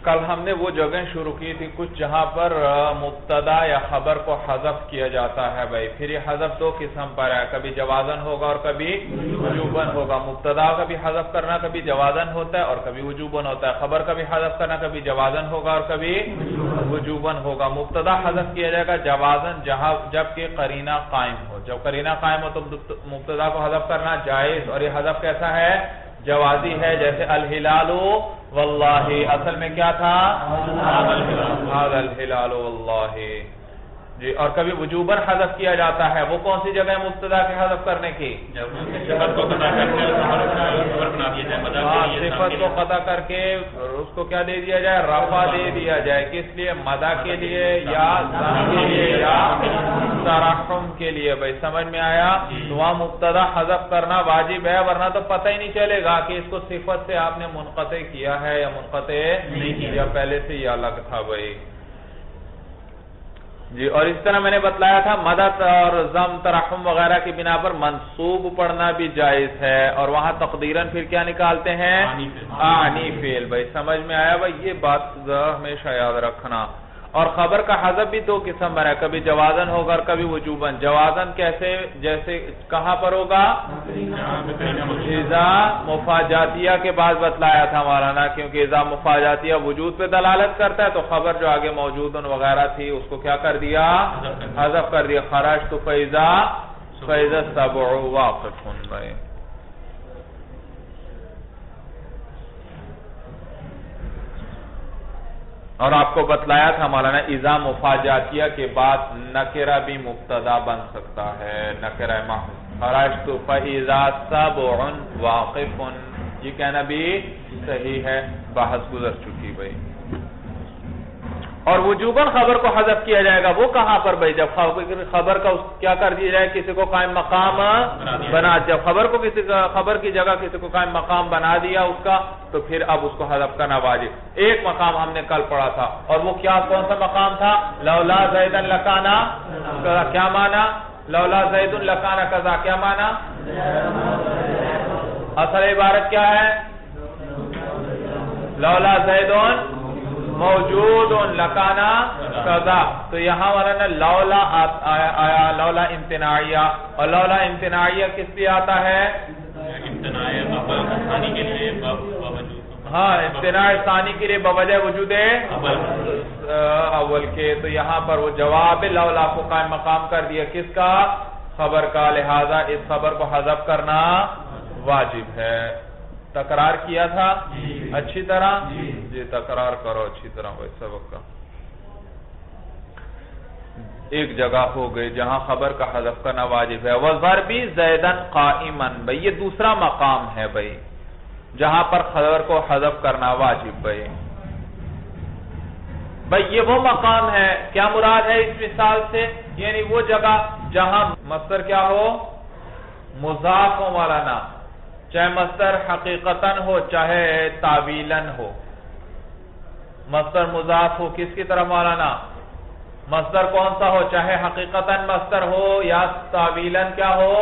کل ہم نے وہ جگہ شروع کی تھی کچھ جہاں پر مبتدا یا خبر کو حذف کیا جاتا ہے بھائی. پھر یہ حذف دو قسم پر ہے, کبھی جوازن ہوگا اور کبھی وجوبن ہوگا. مبتدا کا بھی حذف کرنا کبھی جوازن ہوتا ہے اور کبھی وجوبن ہوتا ہے. خبر کا بھی حذف کرنا کبھی جوازن ہوگا اور کبھی وجوبن ہوگا. مبتدا حذف کیا جائے گا جوازن جب کہ قرینہ قائم ہو. جب قرینہ قائم ہو تو مبتدا کو حذف کرنا جائز, اور یہ حذف کیسا ہے؟ جوازی ہے. جیسے الہلال واللہ, اصل میں کیا تھا؟ هذا الہلال واللہ جی. اور کبھی وجوباً حذف کیا جاتا ہے. وہ کون سی جگہ ہے مبتدا کے حذف کرنے کی؟ صفت کو قطع کر کے اس کو کیا دے دیا جائے؟ رفع دے دیا جائے. کس لیے؟ مدح کے لیے یا ذم کے لیے یا ترحم کے لیے. بھائی سمجھ میں آیا؟ تو وہاں مبتدا حذف کرنا واجب ہے, ورنہ تو پتہ ہی نہیں چلے گا کہ اس کو صفت سے آپ نے منقطع کیا ہے یا منقطع نہیں کیا, پہلے سے یہ الگ تھا بھائی جی. اور اس طرح میں نے بتلایا تھا مدد اور ضم ترحم وغیرہ کی بنا پر منصوب پڑھنا بھی جائز ہے, اور وہاں تقدیراً پھر کیا نکالتے ہیں؟ آنی فعل. بھائی سمجھ میں آیا بھائی؟ یہ بات ہمیشہ یاد رکھنا. اور خبر کا حذف بھی دو قسم پر ہے, کبھی جوازن ہوگا اور کبھی وجوبن. جوازن کیسے؟ جیسے کہاں پر ہوگا؟ اذا مفاجاتیہ کے بعد بتلایا تھا مولانا, کیونکہ اذا مفاجاتیہ وجود پہ دلالت کرتا ہے تو خبر جو آگے موجود وغیرہ تھی اس کو کیا کر دیا؟ حذف کر دیا. خرجت فاذا السبع واقف. بھائی اور آپ کو بتلایا تھا مولانا اذا مفاجاتیہ کے بعد نکرہ بھی مبتدا بن سکتا ہے, نکرہ محض. خرجت فاذا السبع واقف, یہ کہنا بھی صحیح ہے, بحث گزر چکی بھائی. اور وجوباً خبر کو حذف کیا جائے گا. وہ کہاں پر بھائی؟ جب خبر کا کیا کر دیا جائے؟ کسی کو قائم مقام بنا. جب خبر کو خبر کی جگہ کسی کو قائم مقام بنا دیا اس کا, تو پھر اب اس کو حذف کرنا واجب. ایک مقام ہم نے کل پڑھا تھا, اور وہ کیا کون سا مقام تھا؟ لولا زید لکانا کذا. کیا معنی؟ لولا زید لکانا کذا کیا معنی؟ اصل عبارت کیا ہے؟ لولا زید موجود لکانا قضا. تو یہاں والا لولا آیا لولا امتناعیہ, اور لولا امتناعیہ کس لیے آتا ہے؟ ہاں, امتناع ثانی کے لیے بوجہ وجود اول کے. تو یہاں پر وہ جواب لولا کو قائم مقام کر دیا کس کا؟ خبر کا. لہذا اس خبر کو حذف کرنا واجب ہے. تکرار کیا تھا اچھی طرح جی, تکرار کرو اچھی طرح بھائی سبق کا. ایک جگہ ہو گئی جہاں خبر کا حذف کرنا واجب ہے. وَضَرْبِ زَيْدًا قَائِمًا, بھئی یہ دوسرا مقام ہے بھئی جہاں پر خبر کو حذف کرنا واجب. بھئی یہ وہ مقام ہے, کیا مراد ہے اس مثال سے؟ یعنی وہ جگہ جہاں مصدر کیا ہو؟ مضاف ہو مولانا, چاہے مصدر حقیقتاً ہو چاہے تاویلاً ہو. مصدر مضاف ہو کس کی طرف مولانا؟ مصدر کون سا ہو, چاہے حقیقتاً مصدر ہو یا تاویلاً کیا ہو؟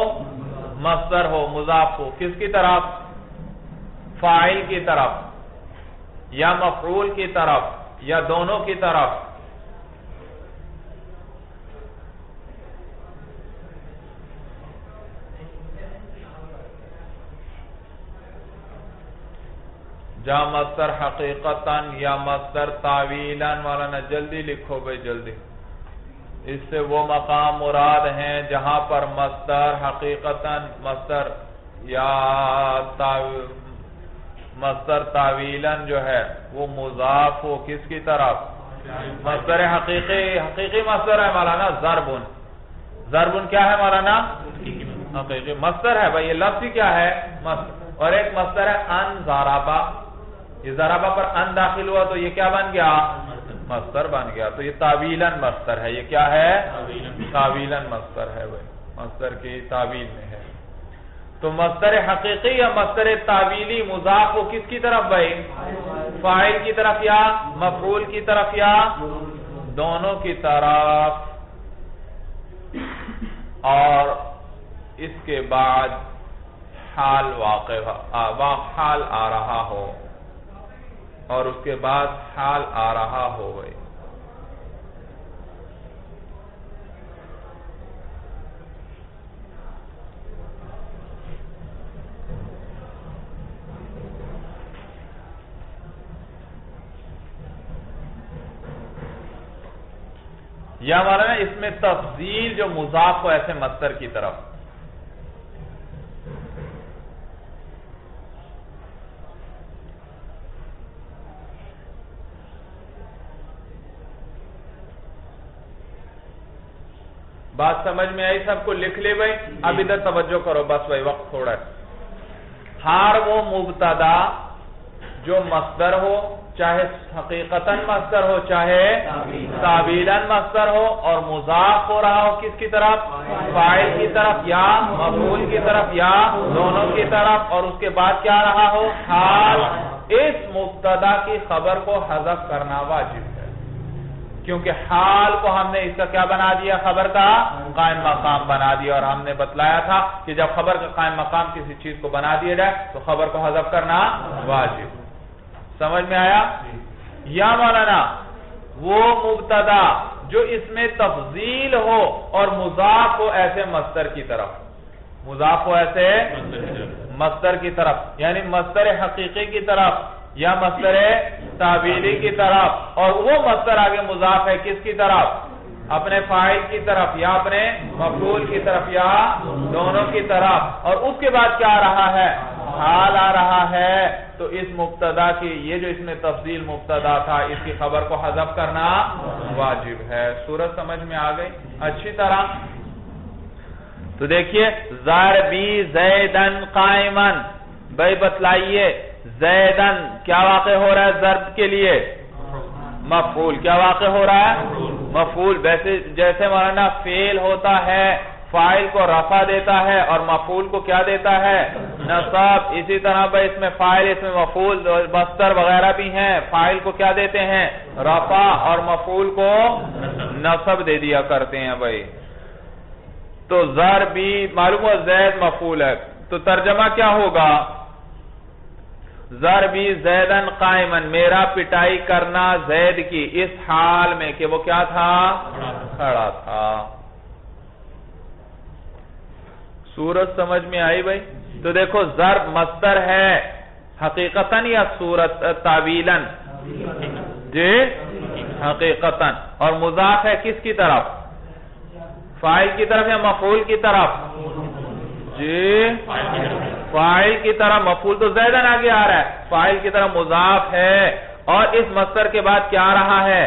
مصدر ہو, مضاف ہو. کس کی طرف؟ فاعل کی طرف یا مفعول کی طرف یا دونوں کی طرف. جہاں مصدر حقیقتاً یا مصدر تاویلاً. مولانا جلدی لکھو بھائی جلدی. اس سے وہ مقام مراد ہیں جہاں پر مصدر حقیقتاً مصدر یا مصدر تاویلاً جو ہے وہ مضاف ہو کس کی طرف؟ مصدر حقیقی مصدر ہے مولانا ضربن. ضربن کیا ہے مولانا؟ حقیقی مصدر ہے بھائی. یہ لفظ کیا ہے؟ مصدر. اور ایک مصدر ہے ان ضربا. یہ ضربا پر ان داخل ہوا تو یہ کیا بن گیا؟ مصدر بن گیا. تو یہ تاویلاً مصدر ہے. یہ کیا ہے؟ تاویلاً مصدر ہے بھائی, مصدر کی تاویل میں ہے. تو مصدر حقیقی یا مصدر تاویلی مضاف ہو کس کی طرف بھائی؟ فاعل کی طرف یا مفعول کی طرف یا دونوں کی طرف. اور اس کے بعد حال واقع حال آ رہا ہو. اور اس کے بعد حال آ رہا ہو گئی. یا مولانا اس میں تفضیل جو مضاف ہو ایسے مصدر کی طرف. بات سمجھ میں آئی سب کو؟ لکھ لے بھائی. اب ادھر توجہ کرو بس بھائی، وقت تھوڑا ہے. ہر وہ مبتدا جو مصدر ہو، چاہے حقیقتاً مصدر ہو چاہے تعبیراً مصدر ہو، اور مضاف ہو رہا ہو کس کی طرف؟ فاعل کی طرف یا مفعول کی طرف یا دونوں کی طرف، اور اس کے بعد کیا رہا ہو؟ حال. اس مبتدا کی خبر کو حذف کرنا واجب ہے، کیونکہ حال کو ہم نے اس کا کیا بنا دیا؟ خبر کا قائم مقام بنا دیا. اور ہم نے بتلایا تھا کہ جب خبر کا قائم مقام کسی چیز کو بنا دیا جائے تو خبر کو حذف کرنا واجب. سمجھ میں آیا؟ یا مولانا وہ مبتدا جو اس میں تفضیل ہو اور مضاف ہو ایسے مصدر کی طرف، مضاف ہو ایسے مصدر کی طرف، یعنی مصدر حقیقی کی طرف یا مصدر تعبیری کی طرف، اور وہ مصدر آگے مضاف ہے کس کی طرف؟ اپنے فاعل کی طرف یا اپنے مفعول کی طرف یا دونوں کی طرف، اور اس کے بعد کیا آ رہا ہے؟ حال آ رہا ہے. تو اس مبتدا کی، یہ جو اس میں تفضیل مبتدا تھا، اس کی خبر کو حذف کرنا واجب ہے. صورت سمجھ میں آ گئی اچھی طرح؟ تو دیکھیے ضربی زیدن قائمن. بھائی بتلائیے زیدن کیا واقع ہو رہا ہے ضرب کے لیے؟ مفعول. کیا واقع ہو رہا ہے؟ مفعول. جیسے مولانا فعل ہوتا ہے فاعل کو رفع دیتا ہے اور مفعول کو کیا دیتا ہے؟ نصب. اسی طرح بھائی اس میں فاعل، اس میں مفعول، مصدر وغیرہ بھی ہیں. فاعل کو کیا دیتے ہیں؟ رفع، اور مفعول کو نصب دے دیا کرتے ہیں بھائی. تو ضربی معلوم ہوا زید مفعول ہے، تو ترجمہ کیا ہوگا؟ ضربی زیدن قائمن، میرا پٹائی کرنا زید کی اس حال میں کہ وہ کیا تھا؟ کھڑا تھا. صورت سمجھ میں آئی بھائی؟ تو دیکھو ضرب مصدر ہے حقیقتاً یا صورت تعویلاً؟ جی حقیقتاً. اور مضاف ہے کس کی طرف؟ فاعل کی طرف یا مفعول کی طرف؟ جی فاعل کی طرف. مفعول تو زیدن آگے آ رہا ہے، فاعل کی طرف مضاف ہے، اور اس مصدر کے بعد کیا آ رہا ہے؟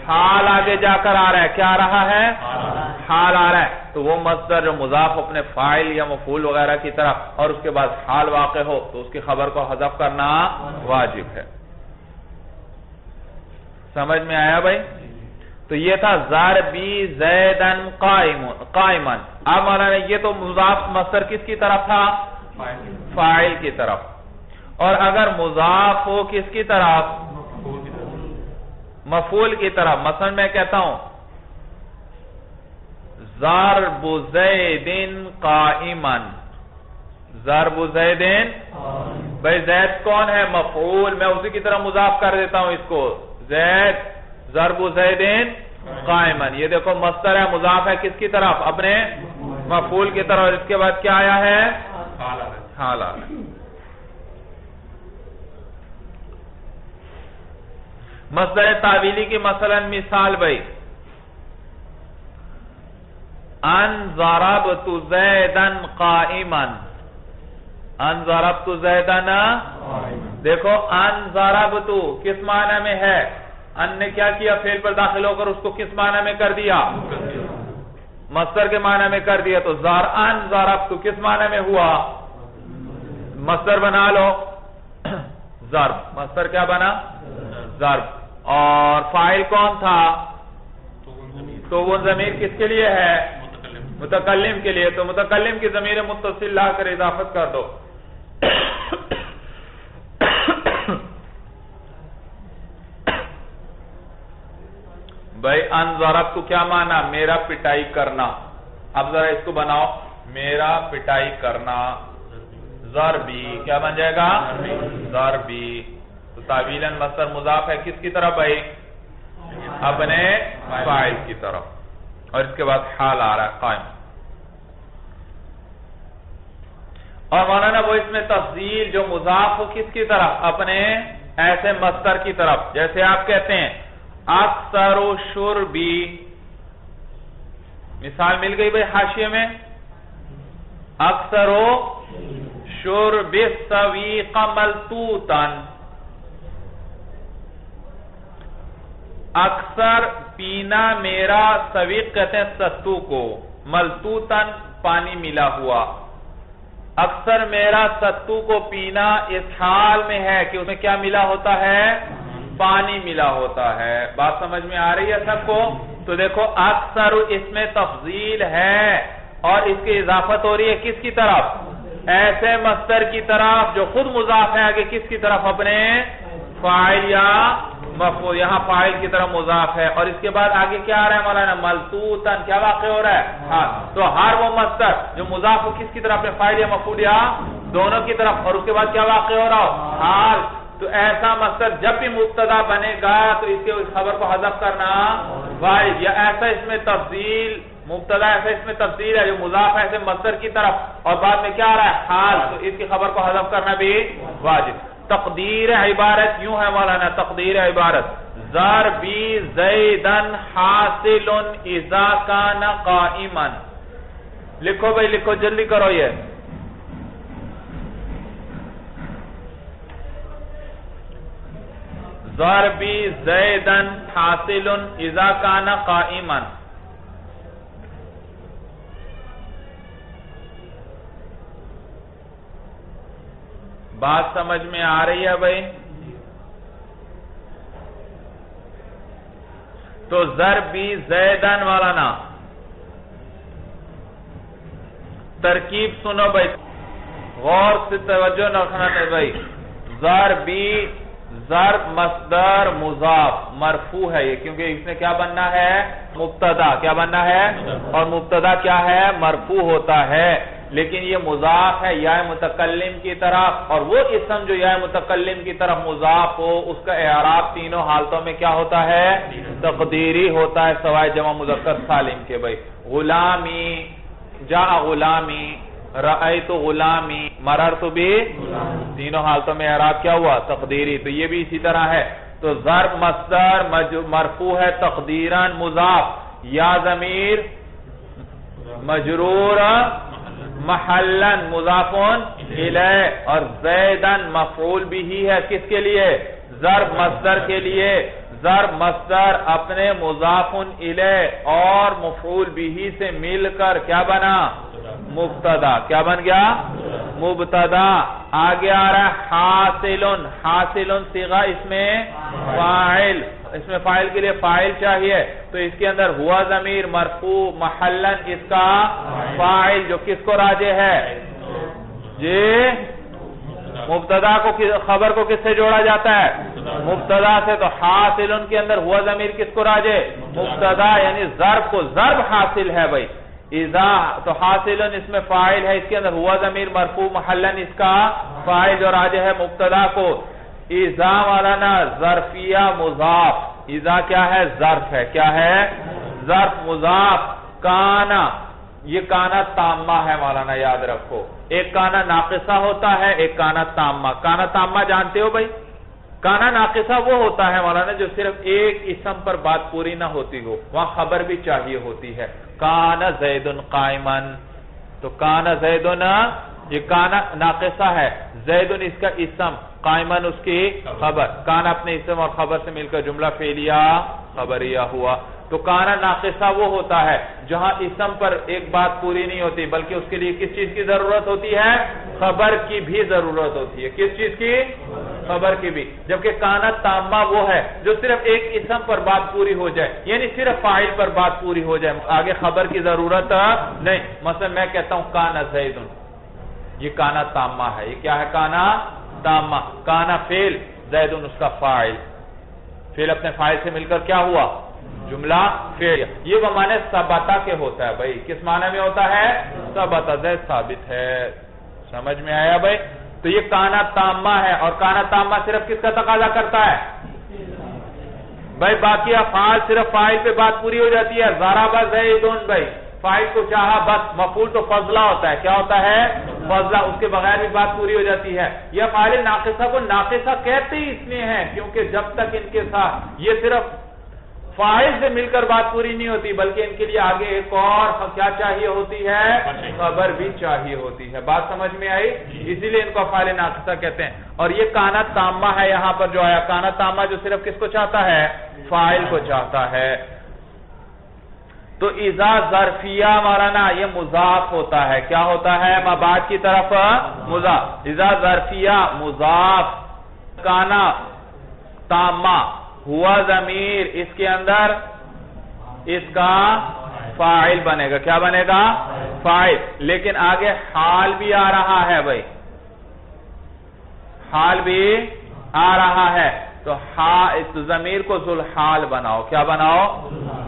حال آگے جا کر آ رہا ہے. کیا آ رہا ہے؟ حال آ رہا ہے. تو وہ مصدر جو مضاف اپنے فاعل یا مفعول وغیرہ کی طرف اور اس کے بعد حال واقع ہو تو اس کی خبر کو حذف کرنا واجب ہے. سمجھ میں آیا بھائی؟ تو یہ تھا ضربی زیدن قائمن. اب مولانا یہ تو مضاف مصدر کس کی طرف تھا؟ فاعل کی طرف. اور اگر مضاف ہو کس کی طرف؟ مفعول کی طرف. مثلا میں کہتا ہوں ضرب زیدن قائمن. ضرب زیدن، بھائی زید کون ہے؟ مفعول. میں اسی کی طرح مضاف کر دیتا ہوں اس کو. زید ضرب زیدن قائمن. یہ دیکھو مصدر ہے، مضاف ہے کس کی طرف؟ اپنے مفعول کی طرف. اور اس کے بعد کیا آیا ہے؟ حال آیا. مصدر تعویلی کی مثلا مثال بھائی ان ضربت زیدن قائمن. ان ضربت زیدن، دیکھو ان ضربت کس معنی میں ہے؟ ان نے کیا کیا؟ فعل پر داخل ہو کر اس کو کس معنی میں کر دیا؟ مصدر کے معنی میں کر دیا. تو ان ضربت کس معنی میں ہوا؟ مصدر بنا لو ضرب. مصدر کیا بنا؟ ضرب. اور فاعل کون تھا؟ تو وہ ضمیر کس کے لیے ہے؟ متکلم کے لیے. تو متکلم کی ضمیر متصل لا کر اضافت کر دو. بھائی ان ضربت کیا معنی؟ میرا پٹائی کرنا. اب ذرا اس کو بناؤ، میرا پٹائی کرنا. ضربی، کیا بن جائے گا؟ ضربی۔ تو تعویلاً مصدر مضاف ہے کس کی طرف بھائی؟ اپنے فاعل کی طرف، اور اس کے بعد حال آ رہا ہے قائم۔ اور مولانا وہ اس میں تفضیل جو مضاف ہو کس کی طرف؟ اپنے ایسے مصدر کی طرف، جیسے آپ کہتے ہیں اکثر شربی، مثال مل گئی بھائی حاشیے میں، اکثر شرب السویق ملتوتا، اکثر پینا میرا، سویق کہتے ہیں ستو کو، ملتوتن پانی ملا ہوا، اکثر میرا ستو کو پینا اس حال میں ہے کہ اس میں کیا ملا ہوتا ہے؟ پانی ملا ہوتا ہے۔ بات سمجھ میں آ رہی ہے سب کو؟ تو دیکھو اکثر اس میں تفضیل ہے اور اس کی اضافت ہو رہی ہے کس کی طرف؟ ایسے مصدر کی طرف جو خود مضاف ہے، آگے کس کی طرف؟ اپنے فاعل یا مفعول، یہاں فاعل کی طرف مضاف ہے، اور اس کے بعد آگے کیا آ رہا ہے مولانا؟ ملتوتن، کیا واقع ہو رہا ہے؟ ہاں، تو ہر وہ مصدر جو مضاف ہو کس کی طرف؟ اپنے فاعل یا مفعول یا دونوں کی طرف، اور اس کے بعد کیا واقع ہو رہا ہو؟ حال۔ تو ایسا مصدر جب بھی مبتدا بنے گا تو اس کے خبر کو حذف کرنا واجب، یا ایسا اس میں تفضیل، مبتدا ایسا اس میں تفضیل ہے جو مضاف ہے ایسے مصدر کی طرف، اور بعد میں کیا آ رہا ہے؟ حال، تو اس کی خبر کو حذف کرنا بھی واجب۔ تقدیر عبارت یوں ہے مولانا، تقدیر عبارت ضربی زیدن حاصل اذا کان قائما، لکھو بھائی لکھو، جلدی کرو، یہ ضربی زیدن حاصل اذا کان قائما، بات سمجھ میں آ رہی ہے بھائی؟ تو ضربی زیدن والا نا، ترکیب سنو بھائی، غور سے توجہ رکھنا ہے بھائی۔ ضربی، ضرب مصدر مضاف مرفوع ہے یہ، کیونکہ اس نے کیا بننا ہے؟ مبتدا، کیا بننا ہے؟ اور مبتدا کیا ہے؟ مرفوع ہوتا ہے، لیکن یہ مضاف ہے یا متکلم کی طرف، اور وہ اسم جو یا متکلم کی طرف مضاف ہو اس کا اعراب تینوں حالتوں میں کیا ہوتا ہے؟ تقدیری ہوتا ہے، سوائے جمع مذکر سالم کے بھائی۔ غلامی، جاء غلامی، رأیت غلامی، مررت بھی، تینوں حالتوں میں اعراب کیا ہوا؟ تقدیری۔ تو یہ بھی اسی طرح ہے، تو ضرب مصدر مرفوع ہے تقدیراً مضاف، یا ضمیر مجرور محلن مضافون الیہ، اور زیدن مفعول بھی ہے کس کے لیے؟ ضرب مصدر کے لیے۔ ضرب مصدر اپنے مضافون الیہ اور مفعول بھی سے مل کر کیا بنا؟ مبتدا، کیا بن گیا؟ مبتدا۔ آگے آ رہا ہے حاصلن، حاصلن صیغہ اس میں فاعل، اس میں فاعل کے لیے فاعل چاہیے، تو اس کے اندر ہوا ضمیر مرفوع محلن اس کا فاعل، جو کس کو راجع ہے؟ جی مبتدا کو، خبر کو کس سے جوڑا جاتا ہے؟ مبتدا سے، تو حاصلن کے اندر ہوا ضمیر کس کو راجع؟ مبتدا، یعنی ضرب کو، ضرب حاصل ہے بھائی، اذا، تو حاصلن اس میں فاعل ہے، اس کے اندر ہوا ضمیر مرفوع محلن اس کا فاعل جو راجع ہے مبتدا کو۔ اذا والا نا ظرفیہ مضاف، اذا کیا ہے؟ ظرف ہے، کیا ہے؟ ظرف مضاف۔ کانا، یہ کانا تامہ ہے مولانا، یاد رکھو، ایک کانا ناقصہ ہوتا ہے، ایک کانا تامہ۔ کانا تامہ جانتے ہو بھائی؟ کانا ناقصہ وہ ہوتا ہے مولانا جو صرف ایک اسم پر بات پوری نہ ہوتی ہو، وہاں خبر بھی چاہیے ہوتی ہے۔ کانا زیدن قائمن، تو کانا زیدن، یہ کانا ناقصہ ہے، زیدن اس کا اسم، قائمن اس کی خبر، کانا اپنے اسم اور خبر سے مل کر جملہ فعلیہ خبریہ ہوا۔ تو کانا ناقصہ وہ ہوتا ہے جہاں اسم پر ایک بات پوری نہیں ہوتی، بلکہ اس کے لیے کس چیز کی ضرورت ہوتی ہے؟ خبر کی بھی ضرورت ہوتی ہے۔ کس چیز کی؟ خبر کی بھی۔ جبکہ کانا تامہ وہ ہے جو صرف ایک اسم پر بات پوری ہو جائے، یعنی صرف فاعل پر بات پوری ہو جائے، آگے خبر کی ضرورت نہیں۔ مثلا میں کہتا ہوں کانا زیدن، یہ کانا تامہ ہے، یہ کیا ہے؟ کانا تامہ۔ کانا فعل، زیدن اس کا فاعل، فعل اپنے فاعل سے مل کر کیا ہوا؟ جملہ فعل۔ یہ وہ معنی ثبتا کے ہوتا ہے بھائی، کس معنی میں ہوتا ہے؟ ثبتا، زید ثابت ہے، سمجھ میں آیا بھائی؟ تو یہ کانا تامہ ہے، اور کانا تامہ صرف کس کا تقاضا کرتا ہے بھائی؟ باقی افعال صرف فاعل پہ بات پوری ہو جاتی ہے. ضرب زیدن بھائی فاعل کو چاہا بس، مفعول تو فضلہ ہوتا ہے. کیا ہوتا ہے؟ فضلہ. اس کے بغیر بھی بات پوری ہو جاتی ہے. یہ افعال ناقصہ کو ناقصہ کہتے ہی اس لیے ہیں کیونکہ جب تک ان کے ساتھ یہ صرف فاعل سے مل کر بات پوری نہیں ہوتی، بلکہ ان کے لیے آگے ایک اور کیا چاہیے ہوتی ہے؟ خبر بھی چاہیے ہوتی ہے. بات سمجھ میں آئی؟ اسی لیے ان کو افعال ناقصہ کہتے ہیں. اور یہ کانا تامہ ہے یہاں پر جو آیا، کانا تامہ جو صرف کس کو چاہتا ہے؟ فاعل کو چاہتا ہے. تو اذا ظرفیہ مولانا یہ مضاف ہوتا ہے. کیا ہوتا ہے؟ بعد کی طرف مضاف. اذا ظرفیہ مضاف کانا تامہ ہوا ضمیر، اس کے اندر اس کا فاعل بنے گا. کیا بنے گا؟ فاعل. لیکن آگے حال بھی آ رہا ہے بھائی، حال بھی آ رہا ہے. تو ضمیر کو ذوالحال بناؤ. کیا بناؤ؟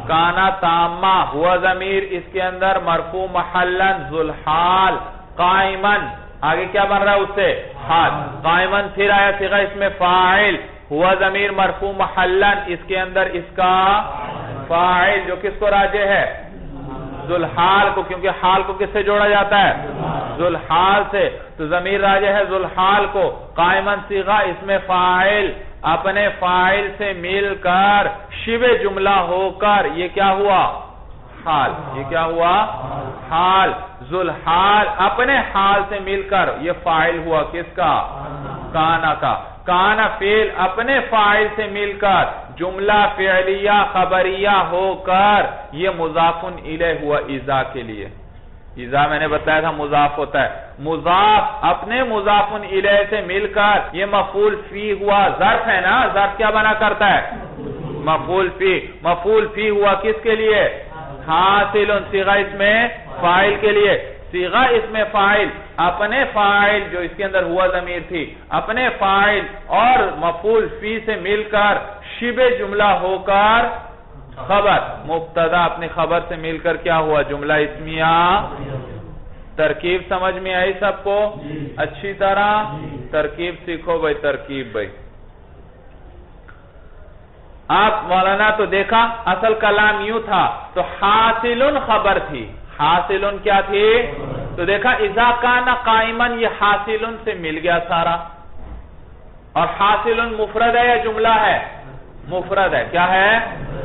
کانا تامہ ہوا ضمیر، اس کے اندر مرفوع محلن ذوالحال قائمن. آگے کیا بن رہا ہے اس سے؟ حال. قائمن پھر آیا صیغہ اس میں فاعل، ہوا ضمیر مرفوع محلن، اس کے اندر اس کا فاعل جو کس کو راجع ہے؟ ذوالحال کو، کیونکہ حال کو کس سے جوڑا جاتا ہے؟ ذوالحال سے. تو ضمیر راجع ہے ذوالحال کو. قائمن صیغہ اس میں فاعل اپنے فاعل سے مل کر شبہ جملہ ہو کر یہ کیا ہوا؟ حال. یہ کیا ہوا؟ حال. ذوالحال اپنے حال سے مل کر یہ فاعل ہوا کس کا؟ کانا کا. کانا فعل اپنے فاعل سے مل کر جملہ فعلیہ خبریہ ہو کر یہ مضاف الیہ ہوا اذا کے لیے. اذا میں نے بتایا تھا مضاف ہوتا ہے. مضاف اپنے مضاف الیہ سے مل کر یہ مفعول فی ہوا. ظرف ہے نا، ظرف کیا بنا کرتا ہے؟ مفعول فی. مفعول فی ہوا کس کے لیے؟ حاصل. صیغہ اس میں فاعل کے لیے. صیغہ اس میں فاعل اپنے فاعل جو اس کے اندر ہوا ضمیر تھی، اپنے فاعل اور مفعول فی سے مل کر شبہ جملہ ہو کر خبر، مبتدا اپنے خبر سے مل کر کیا ہوا؟ جملہ اسمیہ. ترکیب سمجھ میں آئی سب کو؟ اچھی طرح ترکیب سیکھو بھائی. ترکیب بھائی آپ مولانا تو دیکھا اصل کلام یوں تھا تو حاصل خبر تھی. حاصل کیا تھی؟ تو دیکھا اذا کان قائمن یہ حاصل سے مل گیا سارا. اور حاصل مفرد ہے یا جملہ ہے؟ مفرد ہے. کیا ہے؟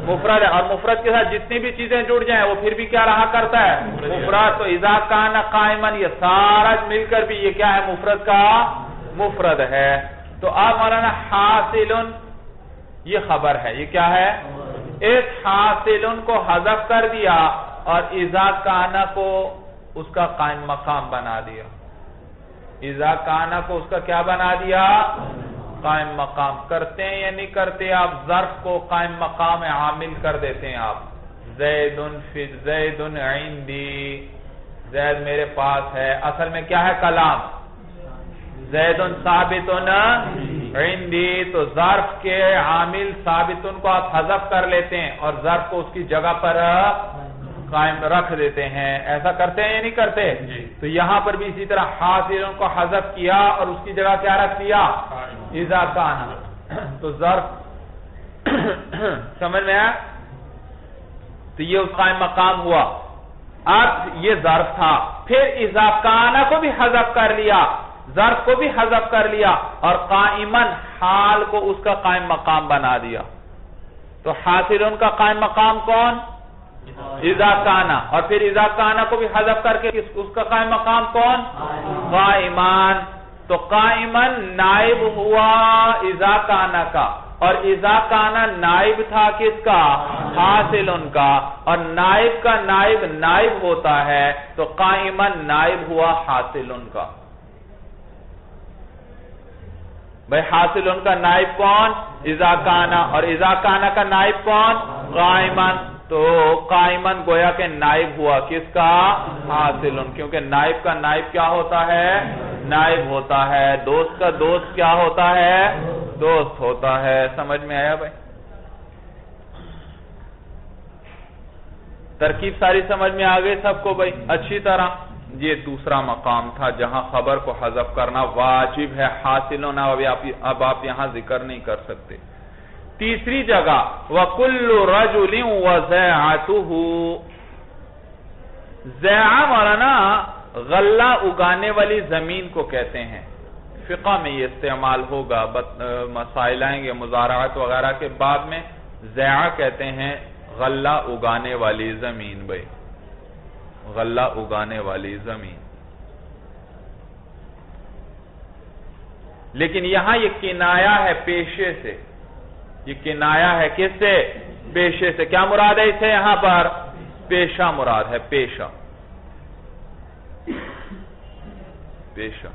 مفرد ہے. اور مفرد کے ساتھ جتنی بھی چیزیں جڑ جائیں وہ پھر بھی کیا رہا کرتا ہے؟ مفرد. تو اذا کان قائمن یہ سارا مل کر بھی یہ کیا ہے؟ مفرد کا مفرد ہے. تو آپ مولانا حاصل یہ خبر ہے. یہ کیا ہے؟ اس حاصل کو حذف کر دیا اور اذا کانا کو اس کا قائم مقام بنا دیا. اذا کانا کو اس کا کیا بنا دیا؟ قائم مقام. کرتے ہیں یا نہیں کرتے آپ؟ ظرف کو قائم مقام عامل کر دیتے ہیں آپ. زید عندی، زید میرے پاس ہے. اصل میں کیا ہے کلام؟ زید ثابت عندی. تو ظرف کے عامل ثابت کو آپ حذف کر لیتے ہیں اور ظرف کو اس کی جگہ پر قائم رکھ دیتے ہیں. ایسا کرتے ہیں یا نہیں کرتے؟ تو یہاں پر بھی اسی طرح حاصلوں کو حذف کیا اور اس کی جگہ کیا رکھ دیا؟ اذا کانا. تو ظرف سمجھ میں آیا؟ تو یہ اس قائم مقام ہوا. اب یہ ظرف تھا، پھر اذا کانا کو بھی حذف کر لیا، ظرف کو بھی حذف کر لیا اور قائمن حال کو اس کا قائم مقام بنا دیا. تو حاصلوں کا قائم مقام کون؟ اذا کانا. اور پھر اذا کانا کو بھی حذف کر کے اس کا قائم مقام کون؟ قائمان. تو قائمان نائب ہوا اذا کانا کا، اور اذا کانا نائب تھا کس کا؟ حاصل کا. اور نائب کا نائب نائب ہوتا ہے تو قائمان نائب ہوا حاصل کا. بھئی حاصل کا نائب کون؟ اذا کانا. اور اذا کانا کا نائب کون؟ قائمان. تو قائمان گویا کہ نائب ہوا کس کا؟ حاصل. کیونکہ نائب کا نائب کیا ہوتا ہے؟ نائب ہوتا ہے. دوست کا دوست کیا ہوتا ہے؟ دوست ہوتا ہے. سمجھ میں آیا بھائی؟ ترکیب ساری سمجھ میں آ گئی سب کو بھائی اچھی طرح؟ یہ دوسرا مقام تھا جہاں خبر کو حذف کرنا واجب ہے، حاصل ہونا اب آپ یہاں ذکر نہیں کر سکتے۔ تیسری جگہ وَكُلُّ رَجُلٍ وَزَيْعَتُهُ، زیعہ مولانا غلہ اگانے والی زمین کو کہتے ہیں، فقہ میں یہ استعمال ہوگا، مسائل آئیں گے مزارعات وغیرہ کے بعد میں۔ زیعہ کہتے ہیں غلہ اگانے والی زمین، بھائی غلہ اگانے والی زمین۔ لیکن یہاں یہ کنایا ہے پیشے سے، یہ کنایا ہے کس سے؟ پیشے سے۔ کیا مراد ہے اسے یہاں پر؟ پیشہ مراد ہے، پیشہ، پیشہ۔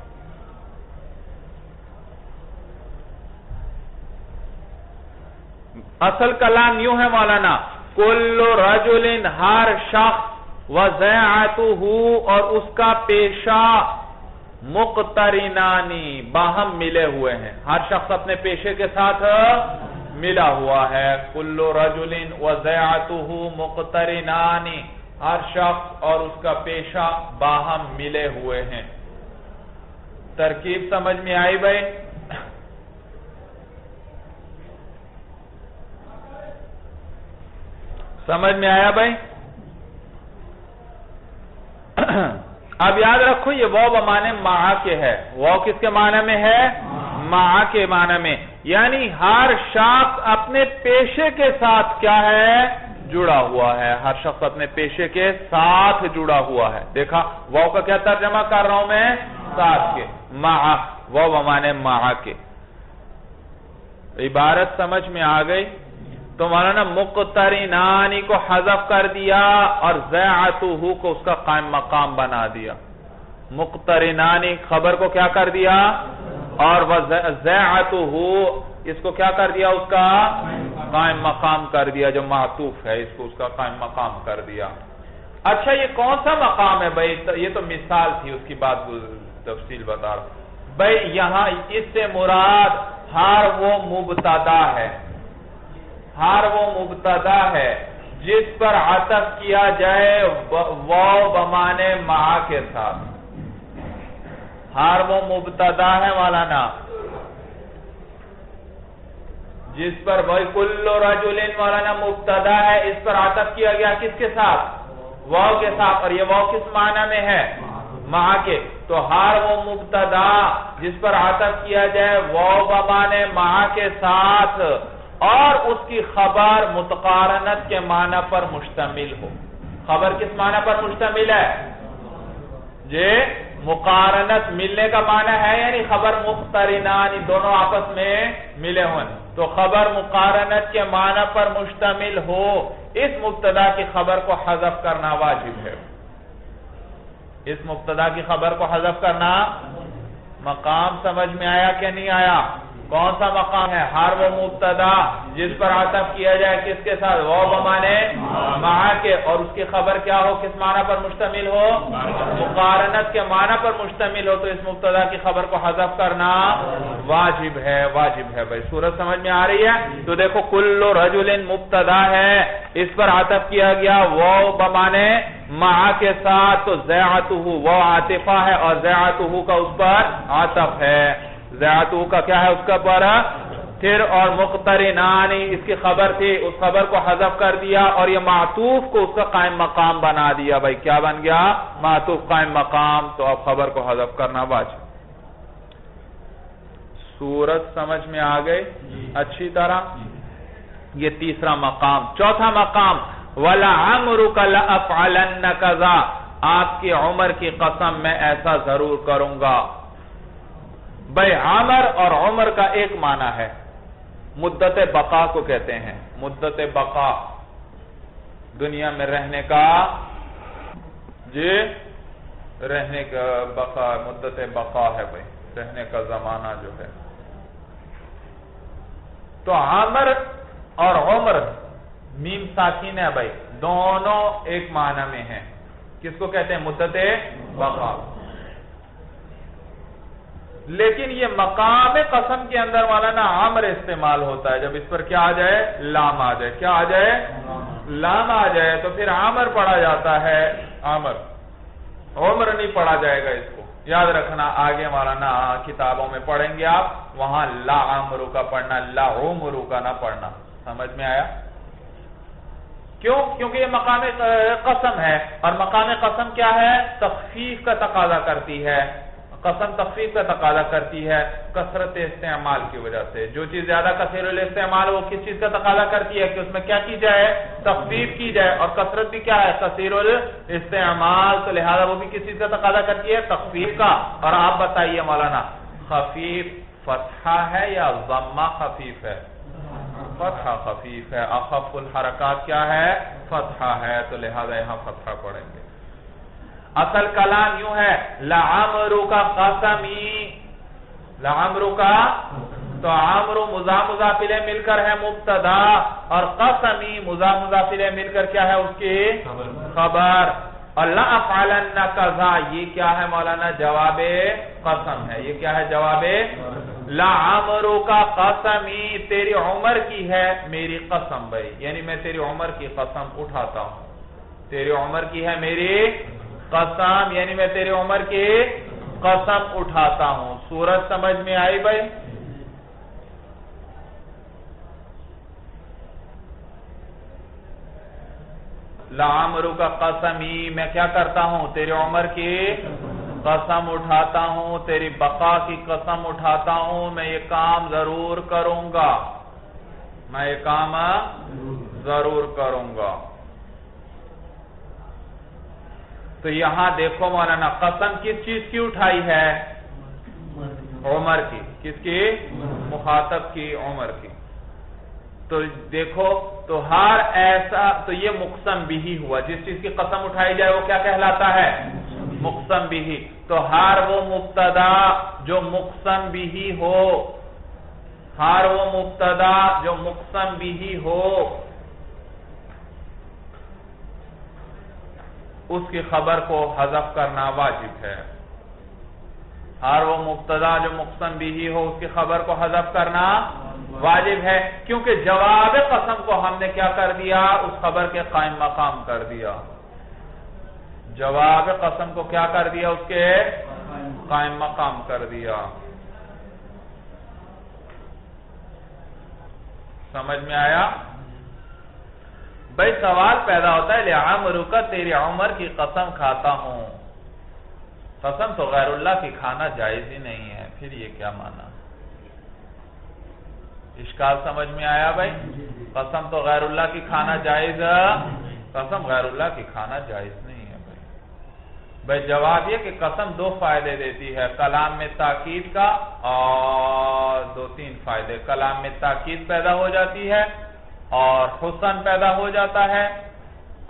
اصل کلام یوں ہے مولانا، کل رجل، ہر شخص، وزیعتہ، اور اس کا پیشہ، مقترنانی، باہم ملے ہوئے ہیں، ہر شخص اپنے پیشے کے ساتھ ملا ہوا ہے۔ کل رجل وزیعتہ مقترنانی، ہر شخص اور اس کا پیشہ باہم ملے ہوئے ہیں۔ ترکیب سمجھ میں آئی بھائی؟ سمجھ میں آیا بھائی؟ اب یاد رکھو یہ واو بمانے مع کے ہے، واو کس کے معنی میں ہے؟ مع کے معنی میں، یعنی ہر شخص اپنے پیشے کے ساتھ کیا ہے؟ جڑا ہوا ہے، ہر شخص اپنے پیشے کے ساتھ جڑا ہوا ہے۔ دیکھا واو کا کیا ترجمہ کر رہا ہوں میں؟ ساتھ کے، مع، واو بمانے مع کے۔ عبارت سمجھ میں آ گئی؟ تو مولانا مقترنانی کو حذف کر دیا اور زیعتہ کو اس کا قائم مقام بنا دیا۔ مقترنانی خبر کو کیا کر دیا؟ اور زیعتہ اس کو کیا کر دیا؟ اس کا قائم مقام کر دیا، جو معطوف ہے اس کو اس کا قائم مقام کر دیا۔ اچھا یہ کون سا مقام ہے بھائی؟ یہ تو مثال تھی، اس کی بات تفصیل بتا رہا بھائی۔ یہاں اس سے مراد ہر وہ مبتدا ہے، ہر وہ مبتدا ہے جس پر عطف کیا جائے واو بمانے مع کے ساتھ۔ ہر وہ مبتدا ہے مولانا جس پر وہی کل رجل مولانا مبتدا ہے، اس پر عطف کیا گیا کس کے ساتھ؟ واو کے ساتھ، اور یہ واو کس معنی میں ہے؟ مع کے۔ تو ہر وہ مبتدا جس پر عطف کیا جائے واو بمانے مع کے ساتھ اور اس کی خبر متقارنت کے معنی پر مشتمل ہو۔ خبر کس معنی پر مشتمل ہے؟ جی مقارنت، ملنے کا معنی ہے، یعنی خبر مقترنانی، دونوں آپس میں ملے ہوئے، تو خبر مقارنت کے معنی پر مشتمل ہو، اس مبتدا کی خبر کو حذف کرنا واجب ہے۔ اس مبتدا کی خبر کو حذف کرنا، مقام سمجھ میں آیا کہ نہیں آیا؟ کون سا مقام ہے؟ ہر وہ مبتدا جس پر عطف کیا جائے کس کے ساتھ؟ واو بمانے مع کے، اور اس کی خبر کیا ہو؟ کس معنی پر مشتمل ہو؟ مقارنت کے معنی پر مشتمل ہو، تو اس مبتدا کی خبر کو حذف کرنا واجب ہے، واجب ہے بھائی۔ صورت سمجھ میں آ رہی ہے؟ تو دیکھو کل رجل مبتدا ہے، اس پر عطف کیا گیا واو بمانے مع کے ساتھ، تو زیعتہ واو عاطفہ ہے اور زیعتہ کا اس پر عطف ہے، زیعتہ کا کیا ہے اس کا پارا؟ پھر اور مقترنانی اس کی خبر تھی، اس خبر کو حذف کر دیا اور یہ معطوف کو اس کا قائم مقام بنا دیا بھائی۔ کیا بن گیا؟ معطوف قائم مقام، تو اب خبر کو حذف کرنا واجب۔ صورت سمجھ میں آ گئی اچھی طرح؟ یہ تیسرا مقام۔ چوتھا مقام وَلَعَمْرُكَ لَأَفْعَلَنَّ كَذَا، آپ کی عمر کی قسم میں ایسا ضرور کروں گا۔ بھائی عمر اور عمر کا ایک معنی ہے، مدت بقا کو کہتے ہیں، مدت بقا، دنیا میں رہنے کا، جی رہنے کا بقا، مدت بقا ہے بھائی، رہنے کا زمانہ جو ہے۔ تو عمر اور عمر میم ساکن ہے بھائی، دونوں ایک معنی میں ہیں۔ کس کو کہتے ہیں؟ مدت بقا۔ لیکن یہ مقام قسم کے اندر والا نا عمر استعمال ہوتا ہے جب اس پر کیا آ جائے؟ لام آ جائے۔ کیا آ جائے؟ لام آ جائے تو پھر عمر پڑھا جاتا ہے، عمر۔ عمر نہیں پڑھا جائے گا اس کو، یاد رکھنا آگے مولانا کتابوں میں پڑھیں گے آپ، وہاں لا عمرو کا پڑھنا، لا عمرو کا نہ پڑھنا، سمجھ میں آیا؟ کیوں؟ کیونکہ یہ مقام قسم ہے، اور مقام قسم کیا ہے؟ تخفیف کا تقاضا کرتی ہے، قسم تخفیف کا تقاضا کرتی ہے کثرت استعمال کی وجہ سے۔ جو چیز زیادہ کثیر الاستعمال وہ کس چیز کا تقاضا کرتی ہے کہ اس میں کیا کی جائے؟ تخفیف کی جائے، اور کثرت بھی کیا ہے؟ کثیر الاستعمال، تو لہذا وہ بھی کس چیز کا تقاضا کرتی ہے؟ تخفیف کا۔ اور آپ بتائیے مولانا، خفیف فتحہ ہے یا ضمہ خفیف ہے؟ فتحہ خفیف ہے، اخف الحرکات کیا ہے؟ فتحہ ہے، تو لہذا یہاں فتحہ پڑھیں گے۔ اصل کلام یوں ہے، لعمرو کا قسمی، لعمرو کا، تو عمرو مضاف الیہ مل کر ہے مبتدا، اور قسمی مضاف الیہ مل کر کیا ہے اس کی خبر، اور لأفعلن کذا یہ کیا ہے مولانا؟ جواب قسم ہے۔ یہ کیا ہے؟ جواب لعمرو کا قسمی، تیری عمر کی ہے میری قسم بھائی، یعنی میں تیری عمر کی قسم اٹھاتا ہوں، تیری عمر کی ہے میری قسم، یعنی میں تیری عمر کی قسم اٹھاتا ہوں۔ سورت سمجھ میں آئی بھائی؟ لعمرو کا قسمی، میں کیا کرتا ہوں؟ تیری عمر کی قسم اٹھاتا ہوں، تیری بقا کی قسم اٹھاتا ہوں، میں یہ کام ضرور کروں گا، میں یہ کام ضرور کروں گا۔ تو یہاں دیکھو مولانا، قسم کس چیز کی اٹھائی ہے؟ عمر کی۔ کس کی؟ مخاطب کی، عمر کی۔ تو دیکھو، تو ہر ایسا، تو یہ مقسم بھی ہوا، جس چیز کی قسم اٹھائی جائے وہ کیا کہلاتا ہے؟ مقسم بھی۔ تو ہر وہ مبتدا جو مقسم بھی ہو، ہر وہ مبتدا جو مقسم بھی ہو، اس کی خبر کو حذف کرنا واجب ہے۔ ہر وہ مبتدا جو مقسم بھی ہو، اس کی خبر کو حذف کرنا واجب ہے، کیونکہ جواب قسم کو ہم نے کیا کر دیا؟ اس خبر کے قائم مقام کر دیا۔ جواب قسم کو کیا کر دیا؟ اس کے قائم مقام کر دیا۔ سمجھ میں آیا؟ بھائی سوال پیدا ہوتا ہے، لعمرو کا تیری عمر کی قسم کھاتا ہوں، قسم تو غیر اللہ کی کھانا جائز ہی نہیں ہے، پھر یہ کیا مانا؟ اشکال سمجھ میں آیا بھائی؟ قسم تو غیر اللہ کی کھانا جائز، قسم غیر اللہ کی کھانا جائز نہیں ہے بھائی جواب یہ کہ قسم دو فائدے دیتی ہے، کلام میں تاکید کا، اور دو تین فائدے، کلام میں تاکید پیدا ہو جاتی ہے، اور حسن پیدا ہو جاتا ہے،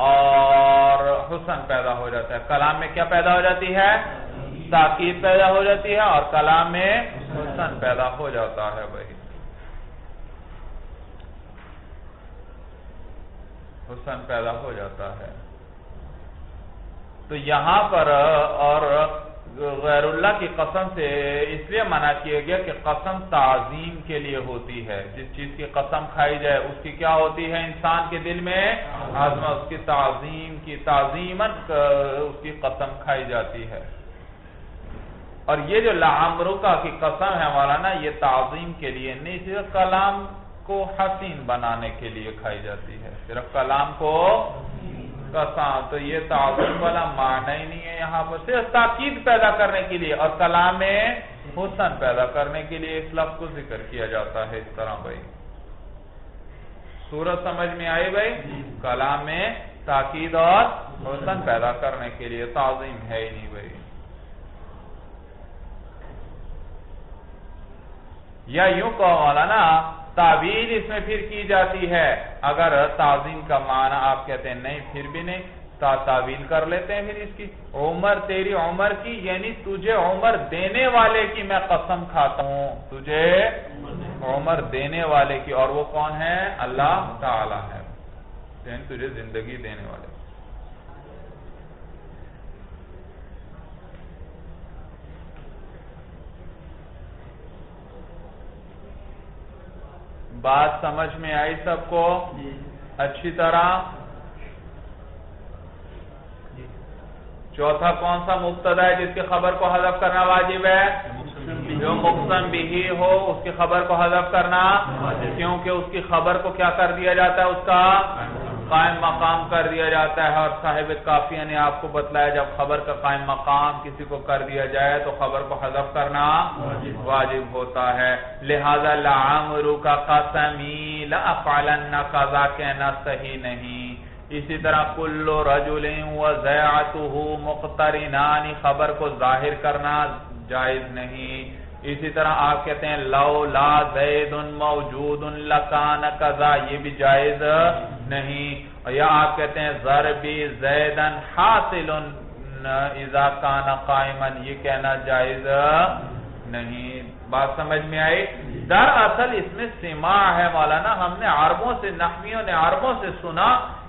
اور حسن پیدا ہو جاتا ہے۔ کلام میں کیا پیدا ہو جاتی ہے؟ تاکید پیدا ہو جاتی ہے، اور کلام میں حسن پیدا ہو جاتا ہے بھائی، حسن پیدا ہو جاتا ہے۔ تو یہاں پر اور غیر اللہ کی قسم سے اس لیے منع کیا گیا کہ قسم تعظیم کے لیے ہوتی ہے، جس چیز کی قسم کھائی جائے اس کی کیا ہوتی ہے؟ انسان کے دل میں عظمت، اس کی تعظیم کی، تعظیماً اس کی قسم کھائی جاتی ہے۔ اور یہ جو لعمرو کا کی قسم ہے مولانا، یہ تعظیم کے لیے نہیں، صرف کلام کو حسین بنانے کے لیے کھائی جاتی ہے، صرف کلام کو قسم، تو یہ تعظیم والا معنی ہی نہیں ہے یہاں پر، صرف تاکید پیدا کرنے کے لیے، اور کلام میں حسن پیدا کرنے کے لیے اس لفظ کو ذکر کیا جاتا ہے اس طرح بھائی۔ سورت سمجھ میں آئی بھائی؟ کلام میں تاکید اور حسن پیدا کرنے کے لیے، تعظیم ہے ہی نہیں بھائی۔ یا یوں کہو مولانا، تعویل اس میں پھر کی جاتی ہے، اگر تعظیم کا معنی آپ کہتے ہیں نہیں پھر بھی نہیں، تعویل کر لیتے ہیں پھر اس کی، عمر تیری عمر کی، یعنی تجھے عمر دینے والے کی میں قسم کھاتا ہوں، تجھے عمر دینے والے کی، اور وہ کون ہے؟ اللہ تعالی ہے، یعنی تجھے زندگی دینے والے۔ بات سمجھ میں آئی سب کو اچھی طرح؟ چوتھا کون سا مبتدا ہے جس کی خبر کو حذف کرنا واجب ہے؟ جو مقسم بھی ہو اس کی خبر کو حذف کرنا، کیونکہ اس کی خبر کو کیا کر دیا جاتا ہے؟ اس کا قائم مقام کر دیا جاتا ہے. اور صاحب کافیہ نے آپ کو بتلایا جب خبر کا قائم مقام کسی کو کر دیا جائے تو خبر کو حذف کرنا واجب ہوتا ہے. لہذا لعمرک قسمی لافعلن قضا کہنا صحیح نہیں. اسی طرح کل رجل وزیعته مقترنان خبر کو ظاہر کرنا جائز نہیں. اسی طرح آپ کہتے ہیں لولا زید موجود لکان قضا، یہ بھی جائز نہیں. یا آپ کہتے ہیں ضربی زیدن حاصل اذا کان قائما، یہ کہنا جائز نہیں. بات سمجھ میں آئی؟ دراصل اس میں سماع ہے مولانا. ہم نے عربوں سے، نحویوں نے عربوں سے سنا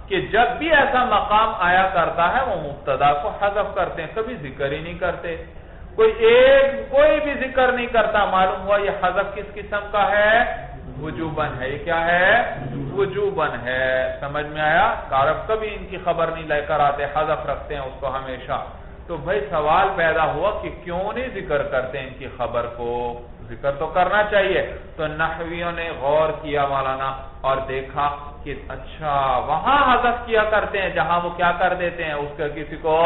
کہ جب بھی ایسا مقام آیا کرتا ہے وہ مبتدا کو حذف کرتے ہیں، کبھی ذکر ہی نہیں کرتے. کوئی بھی ذکر نہیں کرتا. معلوم ہوا یہ حذف کس قسم کا ہے؟ وجوباً ہے. یہ کیا ہے؟ وجوباً ہے. سمجھ میں آیا؟ عرب کبھی ان کی خبر نہیں لے کر آتے، حذف رکھتے ہیں اس کو ہمیشہ. تو بھائی سوال پیدا ہوا کہ کیوں نہیں ذکر کرتے ان کی خبر کو؟ ذکر تو کرنا چاہیے. تو نحویوں نے غور کیا مولانا اور دیکھا کہ اچھا وہاں حذف کیا کرتے ہیں جہاں وہ کیا کر دیتے ہیں، اس کا کسی کو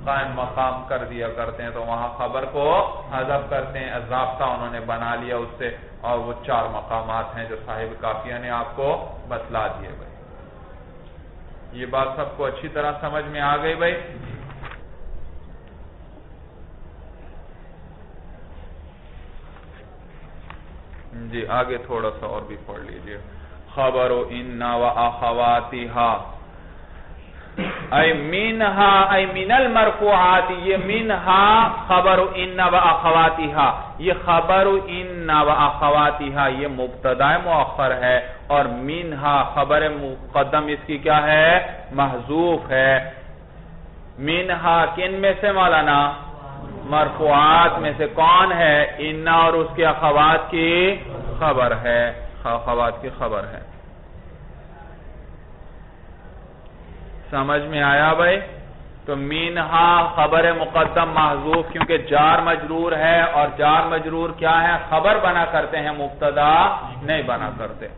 قائم مقام کر دیا کرتے ہیں، تو وہاں خبر کو حذف کرتے ہیں. ضابطہ انہوں نے بنا لیا اس سے، اور وہ 4 مقامات ہیں جو صاحب کافیہ نے آپ کو بتلا دیے. بھائی یہ بات سب کو اچھی طرح سمجھ میں آ گئی بھائی؟ جی آگے تھوڑا سا اور بھی پڑھ لیجئے. خبر ان و اخواتها ای منها ای من المرفوعات، یہ منها خبر ان و اخواتها، یہ خبر ان و اخواتها یہ مبتدا مؤخر ہے، اور منها خبر مقدم اس کی کیا ہے؟ محذوف ہے. منها کن میں سے مولانا؟ مرفوعات میں سے. کون ہے؟ ان اور اس کے اخوات کی خبر ہے، اخوات کی خبر ہے. سمجھ میں آیا بھائی؟ تو منہا خبر مقدم محذوف، کیونکہ جار مجرور ہے، اور جار مجرور کیا ہے؟ خبر بنا کرتے ہیں، مبتدا نہیں بنا کرتے.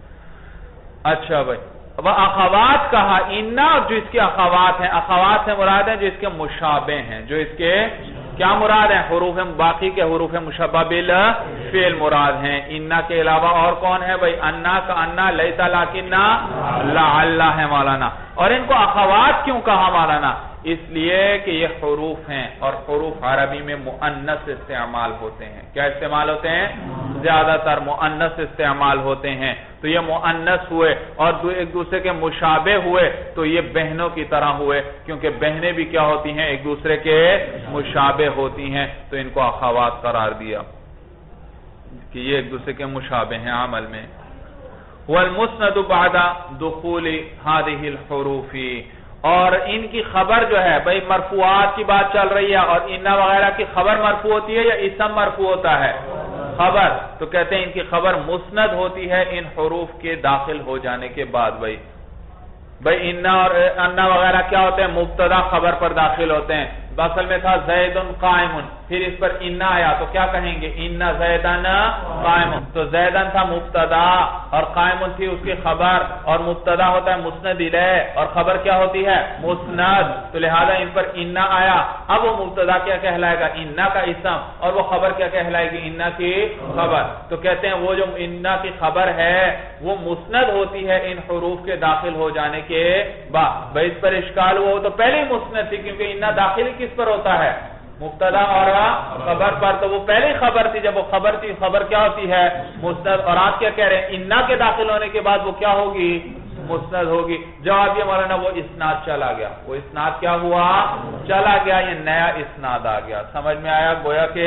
اچھا بھائی، وہ اخوات کہا انا، جو اس کے اخوات ہیں. اخوات سے مراد ہیں جو اس کے مشابہ ہیں، جو اس کے کیا مراد ہیں؟ حروف باقی کے حروف مشبہ بالفعل مراد ہیں. انا کے علاوہ اور کون ہے بھائی؟ انا کا انا، لیتا لیکننا، لعل ہے مولانا. اور ان کو اخوات کیوں کہا مولانا؟ اس لیے کہ یہ حروف ہیں، اور حروف عربی میں مؤنث استعمال ہوتے ہیں. کیا استعمال ہوتے ہیں؟ زیادہ تر مؤنث استعمال ہوتے ہیں. تو یہ مؤنث ہوئے اور ایک دوسرے کے مشابہ ہوئے، تو یہ بہنوں کی طرح ہوئے، کیونکہ بہنیں بھی کیا ہوتی ہیں؟ ایک دوسرے کے مشابہ ہوتی ہیں. تو ان کو اخوات قرار دیا کہ یہ ایک دوسرے کے مشابہ ہیں عمل میں. والمسند بعد دخول هذه الحروف، اور ان کی خبر جو ہے بھائی مرفوعات کی بات چل رہی ہے، اور انا وغیرہ کی خبر مرفوع ہوتی ہے یا اسم مرفوع ہوتا ہے؟ خبر. تو کہتے ہیں ان کی خبر مسند ہوتی ہے ان حروف کے داخل ہو جانے کے بعد. بھائی انا اور انا وغیرہ کیا ہوتے ہیں؟ مبتدا خبر پر داخل ہوتے ہیں. اصل میں تھا زید قائم، پھر اس پر انا آیا تو کیا کہیں گے؟ انا زیدن قائم. تو زیدن تھا مبتدا اور قائم تھی اس کی خبر، اور مبتدا ہوتا ہے مسند الیہ اور خبر کیا ہوتی ہے؟ مسند. تو لہذا ان پر انا آیا. اب وہ مبتدا کیا کہلائے گا؟ انا کا اسم. اور وہ خبر کیا کہلائے گی؟ انا کی خبر. تو کہتے ہیں وہ جو انا کی خبر ہے وہ مسند ہوتی ہے ان حروف کے داخل ہو جانے کے بعد. بھائی اس پر اشکال ہوا، وہ تو پہلے ہی مسند تھی، کیونکہ انا داخل کس پر ہوتا ہے؟ مبتدا اور خبر پر. تو وہ پہلے خبر تھی، جب وہ خبر تھی، خبر کیا ہوتی ہے؟ مسند. اور آپ کیا کہہ رہے ہیں؟ انا کے داخل ہونے کے بعد وہ کیا ہوگی؟ مسند ہوگی. جواب یہ مولانا وہ اسناد چلا گیا. وہ اسناد کیا ہوا؟ چلا گیا. یہ نیا اسناد آ گیا. سمجھ میں آیا؟ گویا کہ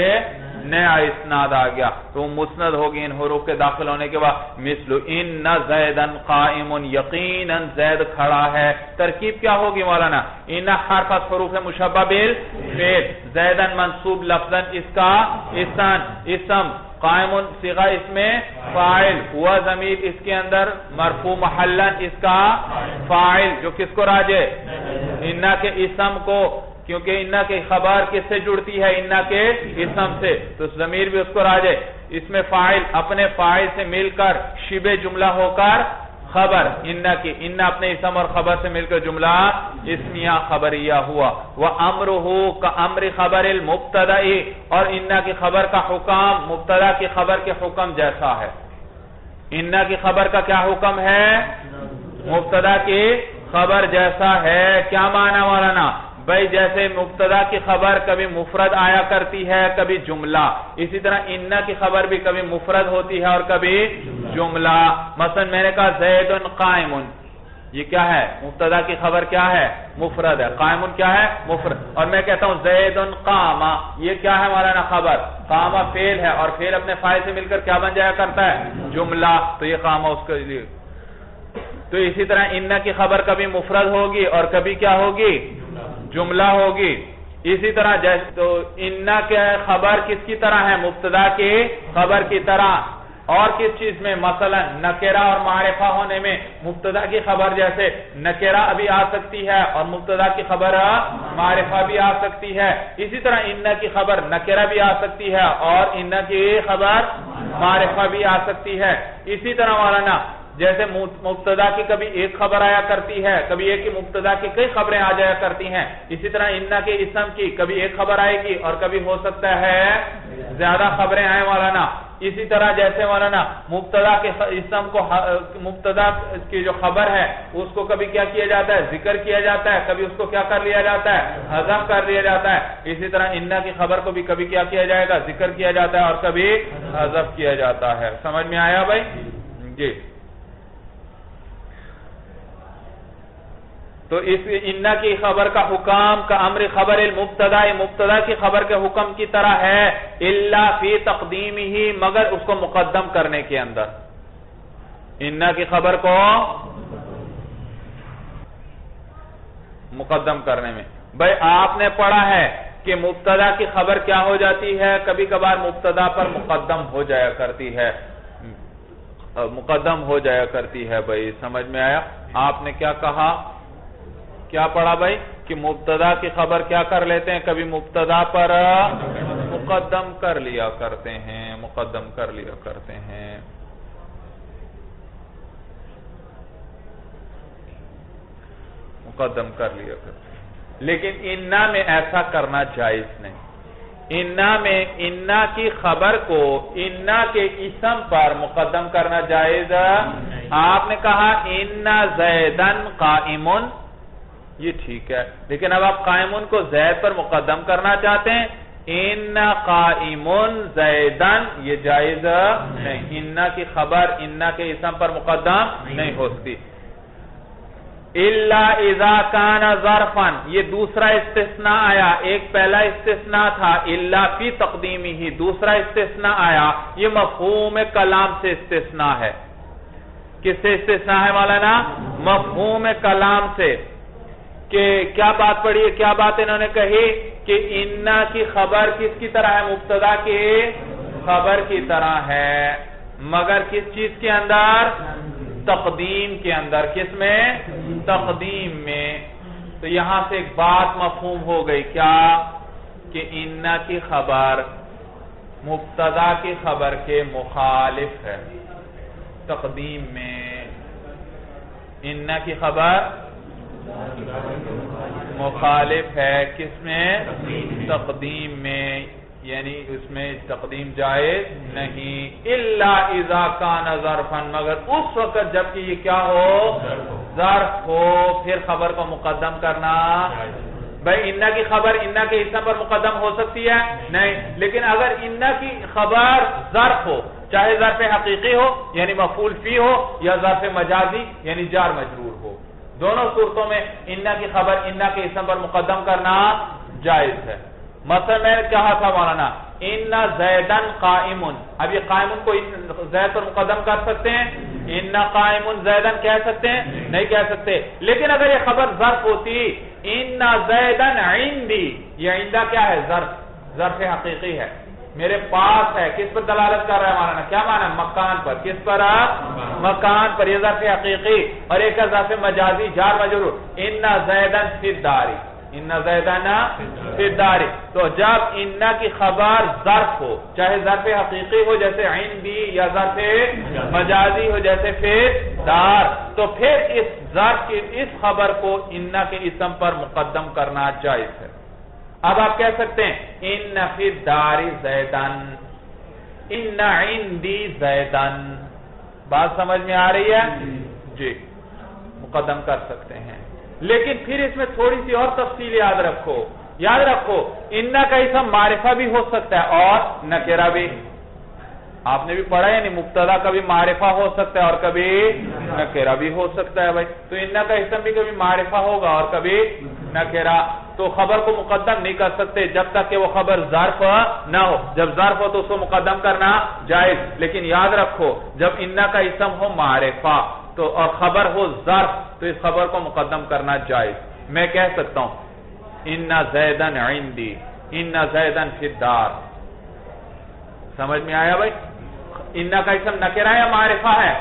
نیا اسناد آ گیا. تو مسند ہوگی ان حروف کے داخل ہونے کے بعد. مثل ان زیدن قائم، یقینا زید کھڑا ہے. ترکیب کیا ہوگی مولانا؟ ان حرف از حروف مشبہ بالفعل، زیدن منصوب لفظاً اس کا اسم، قائم صیغہ اس میں فاعل، ہوا ضمیر اس کے اندر مرفوع محلاً اس کا فاعل، جو کس کو راجع؟ انا کے اسم کو کیونکہ انا کی خبر کس سے جڑتی ہے؟ انا کے اسم سے، تو ضمیر بھی اس کو راجع، اس میں فاعل اپنے فاعل سے مل کر شبہ جملہ ہو کر خبر انا کی، انا اپنے اسم اور خبر سے مل کر جملہ اسمیہ خبریہ ہوا۔ وَأَمْرُهُ كَأَمْرِ خَبَرِ الْمُبْتَدَئِ، اور انا کی خبر کا حکم مبتدا کی خبر کے حکم جیسا ہے۔ انا کی خبر کا کیا حکم ہے؟ مبتدا کی خبر جیسا ہے۔ کیا معنی مولانا؟ بھائی جیسے مبتدا کی خبر کبھی مفرد آیا کرتی ہے کبھی جملہ، اسی طرح انا کی خبر بھی کبھی مفرد ہوتی ہے اور کبھی جملہ۔ مثلا میں نے کہا زید قائم، یہ کیا ہے؟ مبتدا کی خبر کیا ہے؟ مفرد ہے۔ قائم کیا ہے؟ مفرد۔ اور میں کہتا ہوں زید قام، یہ کیا ہے مولانا؟ خبر۔ قام فعل ہے اور فعل اپنے فاعل سے مل کر کیا بن جایا کرتا ہے؟ جملہ، تو یہ قام اس کے لیے۔ تو اسی طرح انا کی خبر کبھی مفرد ہوگی اور کبھی کیا ہوگی؟ جملہ ہوگی۔ اسی طرح تو انا کے خبر کس کی طرح ہے؟ مبتدا کی خبر کی طرح۔ اور کس چیز میں؟ مثلا نکرہ اور معرفہ ہونے میں مبتدا کی خبر جیسے نکرہ بھی آ سکتی ہے اور مبتدا کی خبر معرفہ بھی آ سکتی ہے، اسی طرح انا کی خبر نکرہ بھی آ سکتی ہے اور انا کی خبر معرفہ بھی آ سکتی ہے۔ اسی طرح مولانا جیسے مبتدا کی کبھی ایک خبر آیا کرتی ہے، کبھی ایک ہی مبتدا کی کئی خبریں آ جایا کرتی ہیں، اسی طرح انا کے اسم کی کبھی ایک خبر آئے گی اور کبھی ہو سکتا ہے زیادہ خبریں آئیں مولانا۔ اسی طرح جیسے مولانا مبتدا کے اسم کو، مبتدا کی جو خبر ہے اس کو کبھی کیا کیا جاتا ہے؟ ذکر کیا جاتا ہے، کبھی اس کو کیا کر لیا جاتا ہے؟ حذف کر لیا جاتا ہے۔ اسی طرح انا کی خبر کو بھی کبھی کیا کیا جائے گا؟ ذکر کیا جاتا ہے اور کبھی حذف کیا جاتا ہے۔ سمجھ میں آیا بھائی؟ جی۔ تو اس انا کی خبر کا حکم کا امر خبر المبتدا، مبتدا کی خبر کے حکم کی طرح ہے، الا فی تقدیمہ، مگر اس کو مقدم کرنے کے اندر۔ انا کی خبر کو مقدم کرنے میں۔ بھائی آپ نے پڑھا ہے کہ مبتدا کی خبر کیا ہو جاتی ہے؟ کبھی کبھار مبتدا پر مقدم ہو جایا کرتی ہے، مقدم ہو جایا کرتی ہے۔ بھائی سمجھ میں آیا؟ آپ نے کیا کہا؟ کیا پڑھا بھائی؟ کہ مبتدا کی خبر کیا کر لیتے ہیں؟ کبھی مبتدا پر مقدم کر لیا کرتے ہیں، مقدم کر لیا کرتے ہیں۔ مقدم کر لیا کرتے ہیں، لیکن انا میں ایسا کرنا جائز نہیں۔ انا میں انا کی خبر کو انا کے اسم پر مقدم کرنا جائز۔ آپ نے کہا انا زیدن قائم، یہ ٹھیک ہے، لیکن اب آپ قائمون کو زید پر مقدم کرنا چاہتے ہیں، انا قائمون زیدن، یہ جائز نہیں۔ انا کی خبر انا کے اسم پر مقدم نہیں ہو سکتی۔ الا اذا کان ظرفا، یہ دوسرا استثناء آیا، ایک پہلا استثناء تھا الا فی تقدیمہ، دوسرا استثناء آیا، یہ مفہوم کلام سے استثناء ہے۔ کس سے استثناء ہے مولانا؟ مفہوم کلام سے۔ کہ کیا بات پڑھی ہے؟ کیا بات انہوں نے کہی کہ انا کی خبر کس کی طرح ہے؟ مبتدا کی خبر کی طرح ہے، مگر کس چیز کے اندر؟ تقدیم کے اندر۔ کس میں؟ تقدیم میں۔ تو یہاں سے ایک بات مفہوم ہو گئی، کیا؟ کہ انا کی خبر مبتدا کی خبر کے مخالف ہے تقدیم میں۔ انا کی خبر مخالف ہے کس میں؟ تقدیم میں، یعنی اس میں تقدیم جائز نہیں۔ الا اذا کان ظرفا، مگر اس وقت جبکہ یہ کیا ہو؟ ظرف ہو، پھر خبر کو مقدم کرنا۔ بھائی انا کی خبر انا کے اسم پر مقدم ہو سکتی ہے؟ نہیں، لیکن اگر انا کی خبر ظرف ہو، چاہے ظرف حقیقی ہو یعنی مفعول فی ہو، یا ظرف مجازی یعنی جار مجرور ہو، دونوں صورتوں میں انا کی خبر انا کے اسم پر مقدم کرنا جائز ہے۔ مثلا میں نے کہا تھا مولانا انا زیدن قائم، اب یہ قائم کو زید پر مقدم کر سکتے ہیں؟ انا قائم زیدن کہہ سکتے ہیں؟ نہیں کہہ سکتے۔ لیکن اگر یہ خبر ظرف ہوتی انا زیدن عندی، یہ عندہ کیا ہے؟ ظرف حقیقی ہے، میرے پاس ہے، کس پر دلالت کر رہا ہے مولانا؟ کیا معنی؟ مکان پر۔ کس پر؟ مکان پر، یہ ظرف حقیقی، اور ایک ظرف مجازی جار مجرور، انا زیدن فی الدار، ان زیدن فی الدار، تو جب ان کی خبر ظرف ہو، چاہے ظرف حقیقی ہو جیسے عندی یا ظرف مجازی ہو جیسے فی الدار، تو پھر اس ظرف کی اس خبر کو ان کے اسم پر مقدم کرنا جائز ہے۔ اب آپ کہہ سکتے ہیں ان فی الدار زیدن، ان عندی زیدن، بات سمجھ میں آ رہی ہے؟ جی مقدم کر سکتے ہیں، لیکن پھر اس میں تھوڑی سی اور تفصیل یاد رکھو ان کا اسم معرفہ بھی ہو سکتا ہے اور نکرہ بھی۔ آپ نے بھی پڑھا ہے مبتدا کبھی معرفہ ہو سکتا ہے اور کبھی نکرہ بھی ہو سکتا ہے بھائی، تو ان کا اسم بھی کبھی معرفہ ہوگا اور کبھی نکرہ، تو خبر کو مقدم نہیں کر سکتے جب تک کہ وہ خبر ظرف نہ ہو، جب ظرف ہو تو اس کو مقدم کرنا جائز، لیکن یاد رکھو جب ان کا اسم ہو معرفہ تو اور خبر ہو ظرف تو اس خبر کو مقدم کرنا جائز۔ میں کہہ سکتا ہوں ان زیدن عندی، ان زیدن فی الدار، سمجھ میں آیا بھائی؟ ان کا اسم نکرہ ہے یا معرفہ ہے؟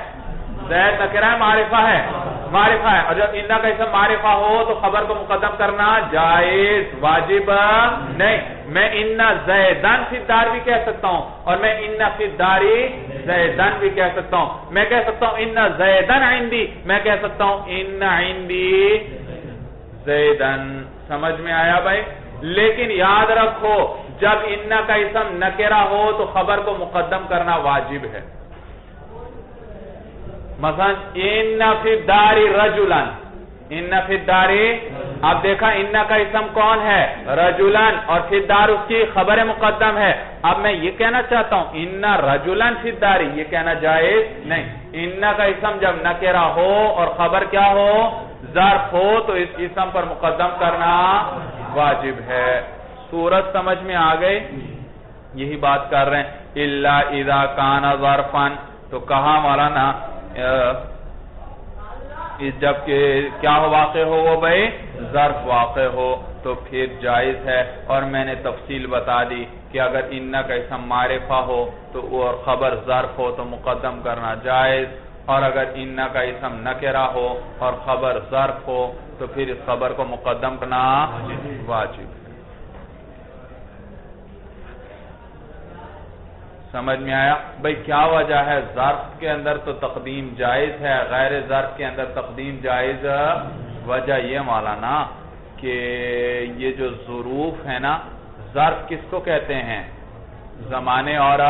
زید نکرہ ہے معرفہ ہے؟ معرفہ ہے، اور جب ان کا اسم معرفہ ہو تو خبر کو مقدم کرنا جائز، واجب نہیں۔ میں ان زیدن فی الدار بھی کہہ سکتا ہوں اور میں ان فی الداری زیدن بھی کہہ سکتا ہوں، میں کہہ سکتا ہوں ان زیدن عندی، میں کہہ سکتا ہوں ان عندی زیدن، سمجھ میں آیا بھائی؟ لیکن یاد رکھو جب ان کا اسم نکرہ ہو تو خبر کو مقدم کرنا واجب ہے۔ مثلا ان فی الدار رجلا، ان فی الدار، اب دیکھا ان کا اسم کون ہے؟ رجلا، اور فی الدار اس کی خبر مقدم ہے۔ اب میں یہ کہنا چاہتا ہوں ان رجلا فی الدار، یہ کہنا جائز نہیں۔ ان کا اسم جب نکرہ ہو اور خبر کیا ہو؟ ظرف ہو تو اس اسم پر مقدم کرنا واجب ہے۔ صورت سمجھ میں آ گئی؟ یہی بات کر رہے ہیں الا اذا کان ظرفا، تو کہا مولانا جب کہ کیا ہو واقع ہو وہ بھائی؟ ظرف واقع ہو تو پھر جائز ہے، اور میں نے تفصیل بتا دی کہ اگر ان کا اسم معرفہ ہو تو اور خبر ظرف ہو تو مقدم کرنا جائز، اور اگر ان کا اسم نکرہ ہو اور خبر ظرف ہو تو پھر اس خبر کو مقدم کرنا واجب ہے۔ سمجھ میں آیا بھئی؟ کیا وجہ ہے؟ ظرف کے اندر تو تقدیم جائز ہے، غیر ظرف کے اندر تقدیم جائز، وجہ یہ مولانا کہ یہ جو ظروف ہے نا، ظرف کس کو کہتے ہیں؟ زمانے اور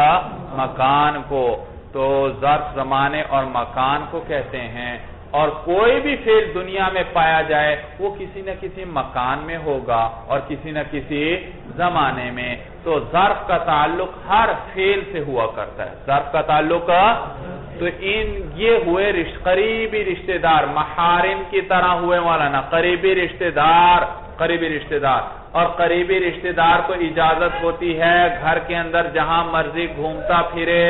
مکان کو، تو ظرف زمانے اور مکان کو کہتے ہیں، اور کوئی بھی فعل دنیا میں پایا جائے وہ کسی نہ کسی مکان میں ہوگا اور کسی نہ کسی زمانے میں، تو ظرف کا تعلق ہر فعل سے ہوا کرتا ہے، ظرف کا تعلق، تو یہ ہوئے قریبی رشتہ دار، محارم کی طرح ہوئے مولانا، قریبی رشتہ دار، اور قریبی رشتہ دار کو اجازت ہوتی ہے گھر کے اندر جہاں مرضی گھومتا پھرے،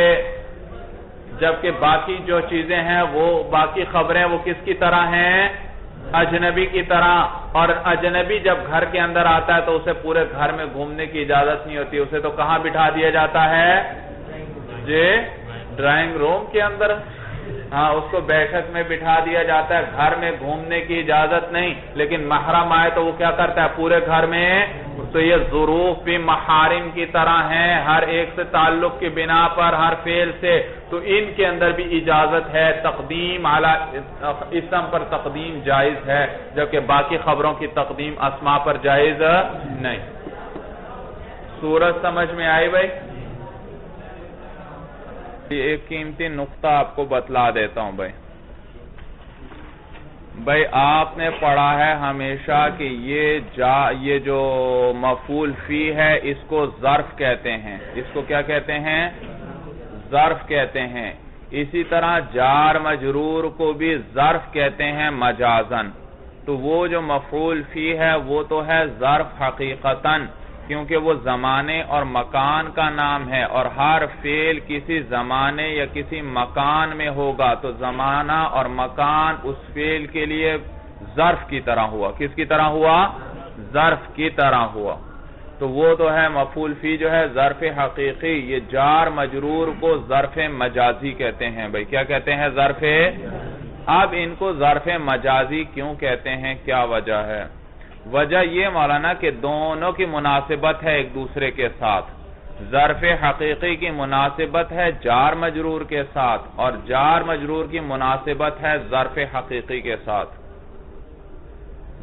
جبکہ باقی جو چیزیں ہیں وہ باقی خبریں وہ کس کی طرح ہیں؟ اجنبی کی طرح، اور اجنبی جب گھر کے اندر آتا ہے تو اسے پورے گھر میں گھومنے کی اجازت نہیں ہوتی، اسے تو کہاں بٹھا دیا جاتا ہے؟ جی ڈرائنگ روم کے اندر، ہاں اس کو بیٹھک میں بٹھا دیا جاتا ہے، گھر میں گھومنے کی اجازت نہیں، لیکن محرم آئے تو وہ کیا کرتا ہے؟ پورے گھر میں، تو یہ ظروف بھی محارم کی طرح ہیں، ہر ایک سے تعلق کی بنا پر، ہر فعل سے، تو ان کے اندر بھی اجازت ہے، تقدیم اعلی اسم پر تقدیم جائز ہے، جبکہ باقی خبروں کی تقدیم اسماء پر جائز نہیں۔ صورت سمجھ میں آئی بھائی؟ ایک قیمتی نقطہ آپ کو بتلا دیتا ہوں بھائی آپ نے پڑھا ہے ہمیشہ کہ یہ جو مفعول فی ہے اس کو ظرف کہتے ہیں، اس کو کیا کہتے ہیں؟ ظرف کہتے ہیں۔ اسی طرح جار مجرور کو بھی ظرف کہتے ہیں مجازن، تو وہ جو مفعول فی ہے وہ تو ہے ظرف حقیقتاً، کیونکہ وہ زمانے اور مکان کا نام ہے، اور ہر فعل کسی زمانے یا کسی مکان میں ہوگا تو زمانہ اور مکان اس فعل کے لیے ظرف کی طرح ہوا۔ کس کی طرح ہوا؟ ظرف کی طرح ہوا، تو وہ تو ہے مفعول فی جو ہے ظرف حقیقی۔ یہ جار مجرور کو ظرف مجازی کہتے ہیں بھائی، کیا کہتے ہیں؟ ظرف۔ اب ان کو ظرف مجازی کیوں کہتے ہیں؟ کیا وجہ ہے؟ وجہ یہ مولانا کہ دونوں کی مناسبت ہے ایک دوسرے کے ساتھ. ظرف حقیقی کی مناسبت ہے جار مجرور کے ساتھ اور جار مجرور کی مناسبت ہے ظرف حقیقی کے ساتھ.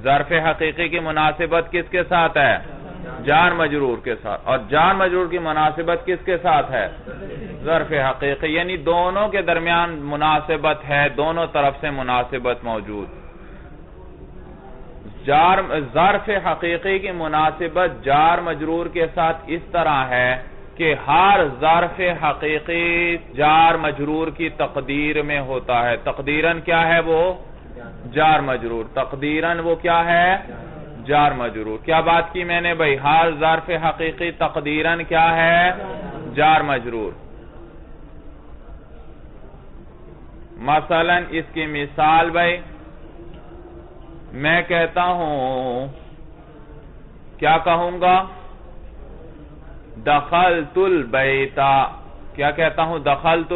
ظرف حقیقی کی مناسبت کس کے ساتھ ہے؟ جار مجرور کے ساتھ. اور جار مجرور کی مناسبت کس کے ساتھ ہے؟ ظرف حقیقی. یعنی دونوں کے درمیان مناسبت ہے، دونوں طرف سے مناسبت موجود. ظرف حقیقی کی مناسبت جار مجرور کے ساتھ اس طرح ہے کہ ہر ظرف حقیقی جار مجرور کی تقدیر میں ہوتا ہے. تقدیراً کیا ہے وہ؟ جار مجرور. تقدیراً وہ کیا ہے؟ جار مجرور. کیا بات کی میں نے بھائی؟ ہر ظرف حقیقی تقدیراً کیا ہے؟ جار مجرور. مثلا اس کی مثال بھائی میں کہتا ہوں، کیا کہوں گا؟ دخلت البیت. کیا کہتا ہوں؟ دخلت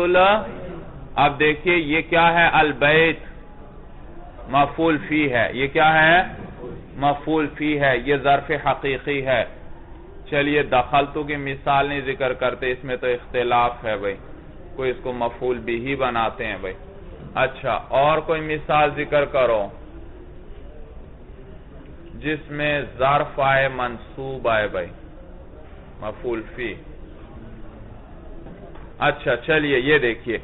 اب دیکھیے یہ کیا ہے؟ البیت مفعول فی ہے. یہ کیا ہے؟ مفعول فی ہے. یہ ظرف حقیقی ہے. چلیے دخلت کی مثال نہیں ذکر کرتے، اس میں تو اختلاف ہے بھائی، کوئی اس کو مفعول بھی ہی بناتے ہیں بھائی. اچھا اور کوئی مثال ذکر کرو جس میں ظرف آئے منصوب آئے بھائی، مفعول فی. اچھا چلیے یہ دیکھیے،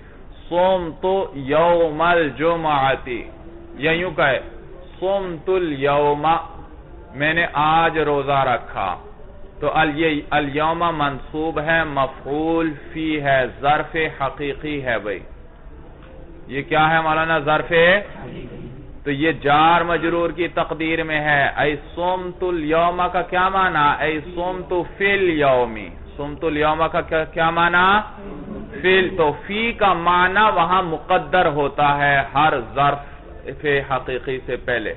صمت یوم الجمعہ، یا یوں کہے صمت اليوم، میں نے آج روزہ رکھا. تو الیوم منصوب ہے، مفعول فی ہے، ظرف حقیقی ہے بھائی. یہ کیا ہے مولانا؟ ظرف. تو یہ جار مجرور کی تقدیر میں ہے. ای صمت الیوم کا کیا معنی؟ ای صمت فی الیوم. صمت الیوم کا کیا معنی؟ فی. تو فی کا معنی وہاں مقدر ہوتا ہے ہر ظرف حقیقی سے پہلے.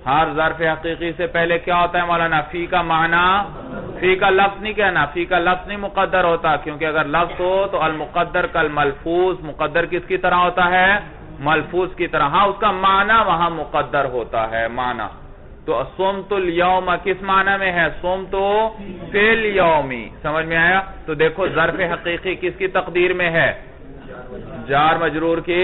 ہر ظرف حقیقی سے پہلے کیا ہوتا ہے مولانا؟ فی کا معنی. فی کا لفظ نہیں کہنا، فی کا لفظ نہیں مقدر ہوتا، کیونکہ اگر لفظ ہو تو المقدر کالملفوظ، مقدر کس کی طرح ہوتا ہے؟ ملفوظ کی طرح. ہاں اس کا معنی وہاں مقدر ہوتا ہے معنی. تو صمت الیوم کس معنی میں ہے؟ صمت فی الیوم. سمجھ میں آیا؟ تو دیکھو ظرف حقیقی کس کی تقدیر میں ہے؟ جار مجرور کی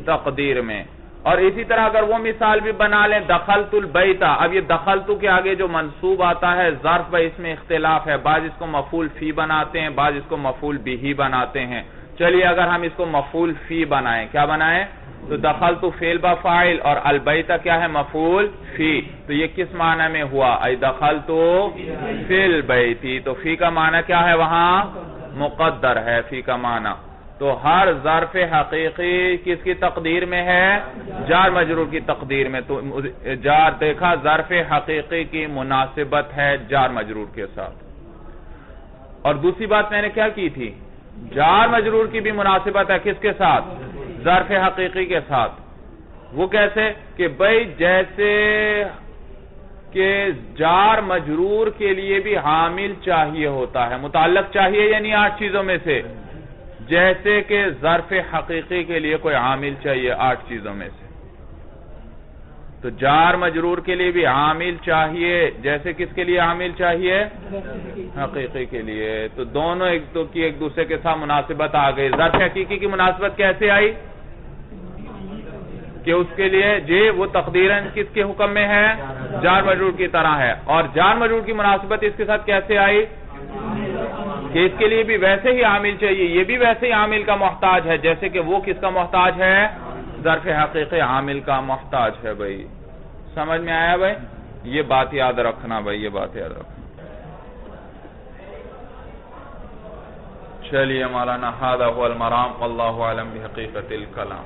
تقدیر میں. اور اسی طرح اگر وہ مثال بھی بنا لیں دخلت البیت. اب یہ دخلت کے آگے جو منصوب آتا ہے ظرف بھائی اس میں اختلاف ہے، بعض اس کو مفعول فی بناتے ہیں، بعض اس کو مفعول بھی بناتے ہیں. چلیے اگر ہم اس کو مفعول فی بنائیں، کیا بنائیں؟ تو دخلت فعل با فاعل اور البیت کیا ہے؟ مفعول فی. تو یہ کس معنی میں ہوا؟ ای دخلت فی البیت. تو فی کا معنی کیا ہے وہاں؟ مقدر ہے فی کا معنی. تو ہر ظرف حقیقی کس کی تقدیر میں ہے؟ جار مجرور کی تقدیر میں. تو جار دیکھا ظرف حقیقی کی مناسبت ہے جار مجرور کے ساتھ. اور دوسری بات میں نے کیا کی تھی؟ جار مجرور کی بھی مناسبت ہے کس کے ساتھ؟ ظرف حقیقی کے ساتھ. وہ کیسے؟ کہ بھئی جیسے کہ جار مجرور کے لیے بھی حامل چاہیے ہوتا ہے، متعلق چاہیے یعنی 8 چیزوں میں سے، جیسے کہ ظرف حقیقی کے لیے کوئی عامل چاہیے 8 چیزوں میں سے. تو جار مجرور کے لیے بھی عامل چاہیے، جیسے کس کے لیے عامل چاہیے؟ حقیقی کے لیے. تو دونوں ایک دوسرے کے ساتھ مناسبت آ گئی. ظرف حقیقی کی مناسبت کیسے آئی؟ کہ اس کے لیے جی وہ تقدیراً کس کے حکم میں ہے؟ جار مجرور کی طرح ہے. اور جار مجرور کی مناسبت اس کے ساتھ کیسے آئی؟ کہ اس کے لیے بھی ویسے ہی عامل چاہیے، یہ بھی ویسے ہی عامل کا محتاج ہے، جیسے کہ وہ کس کا محتاج ہے؟ ظرف حقیقی عامل کا محتاج ہے بھائی. سمجھ میں آیا بھائی؟ یہ بات یاد رکھنا بھائی، یہ بات یاد رکھنا. چلیے مولانا هذا هو المرام والله اعلم بحقیقت الکلام.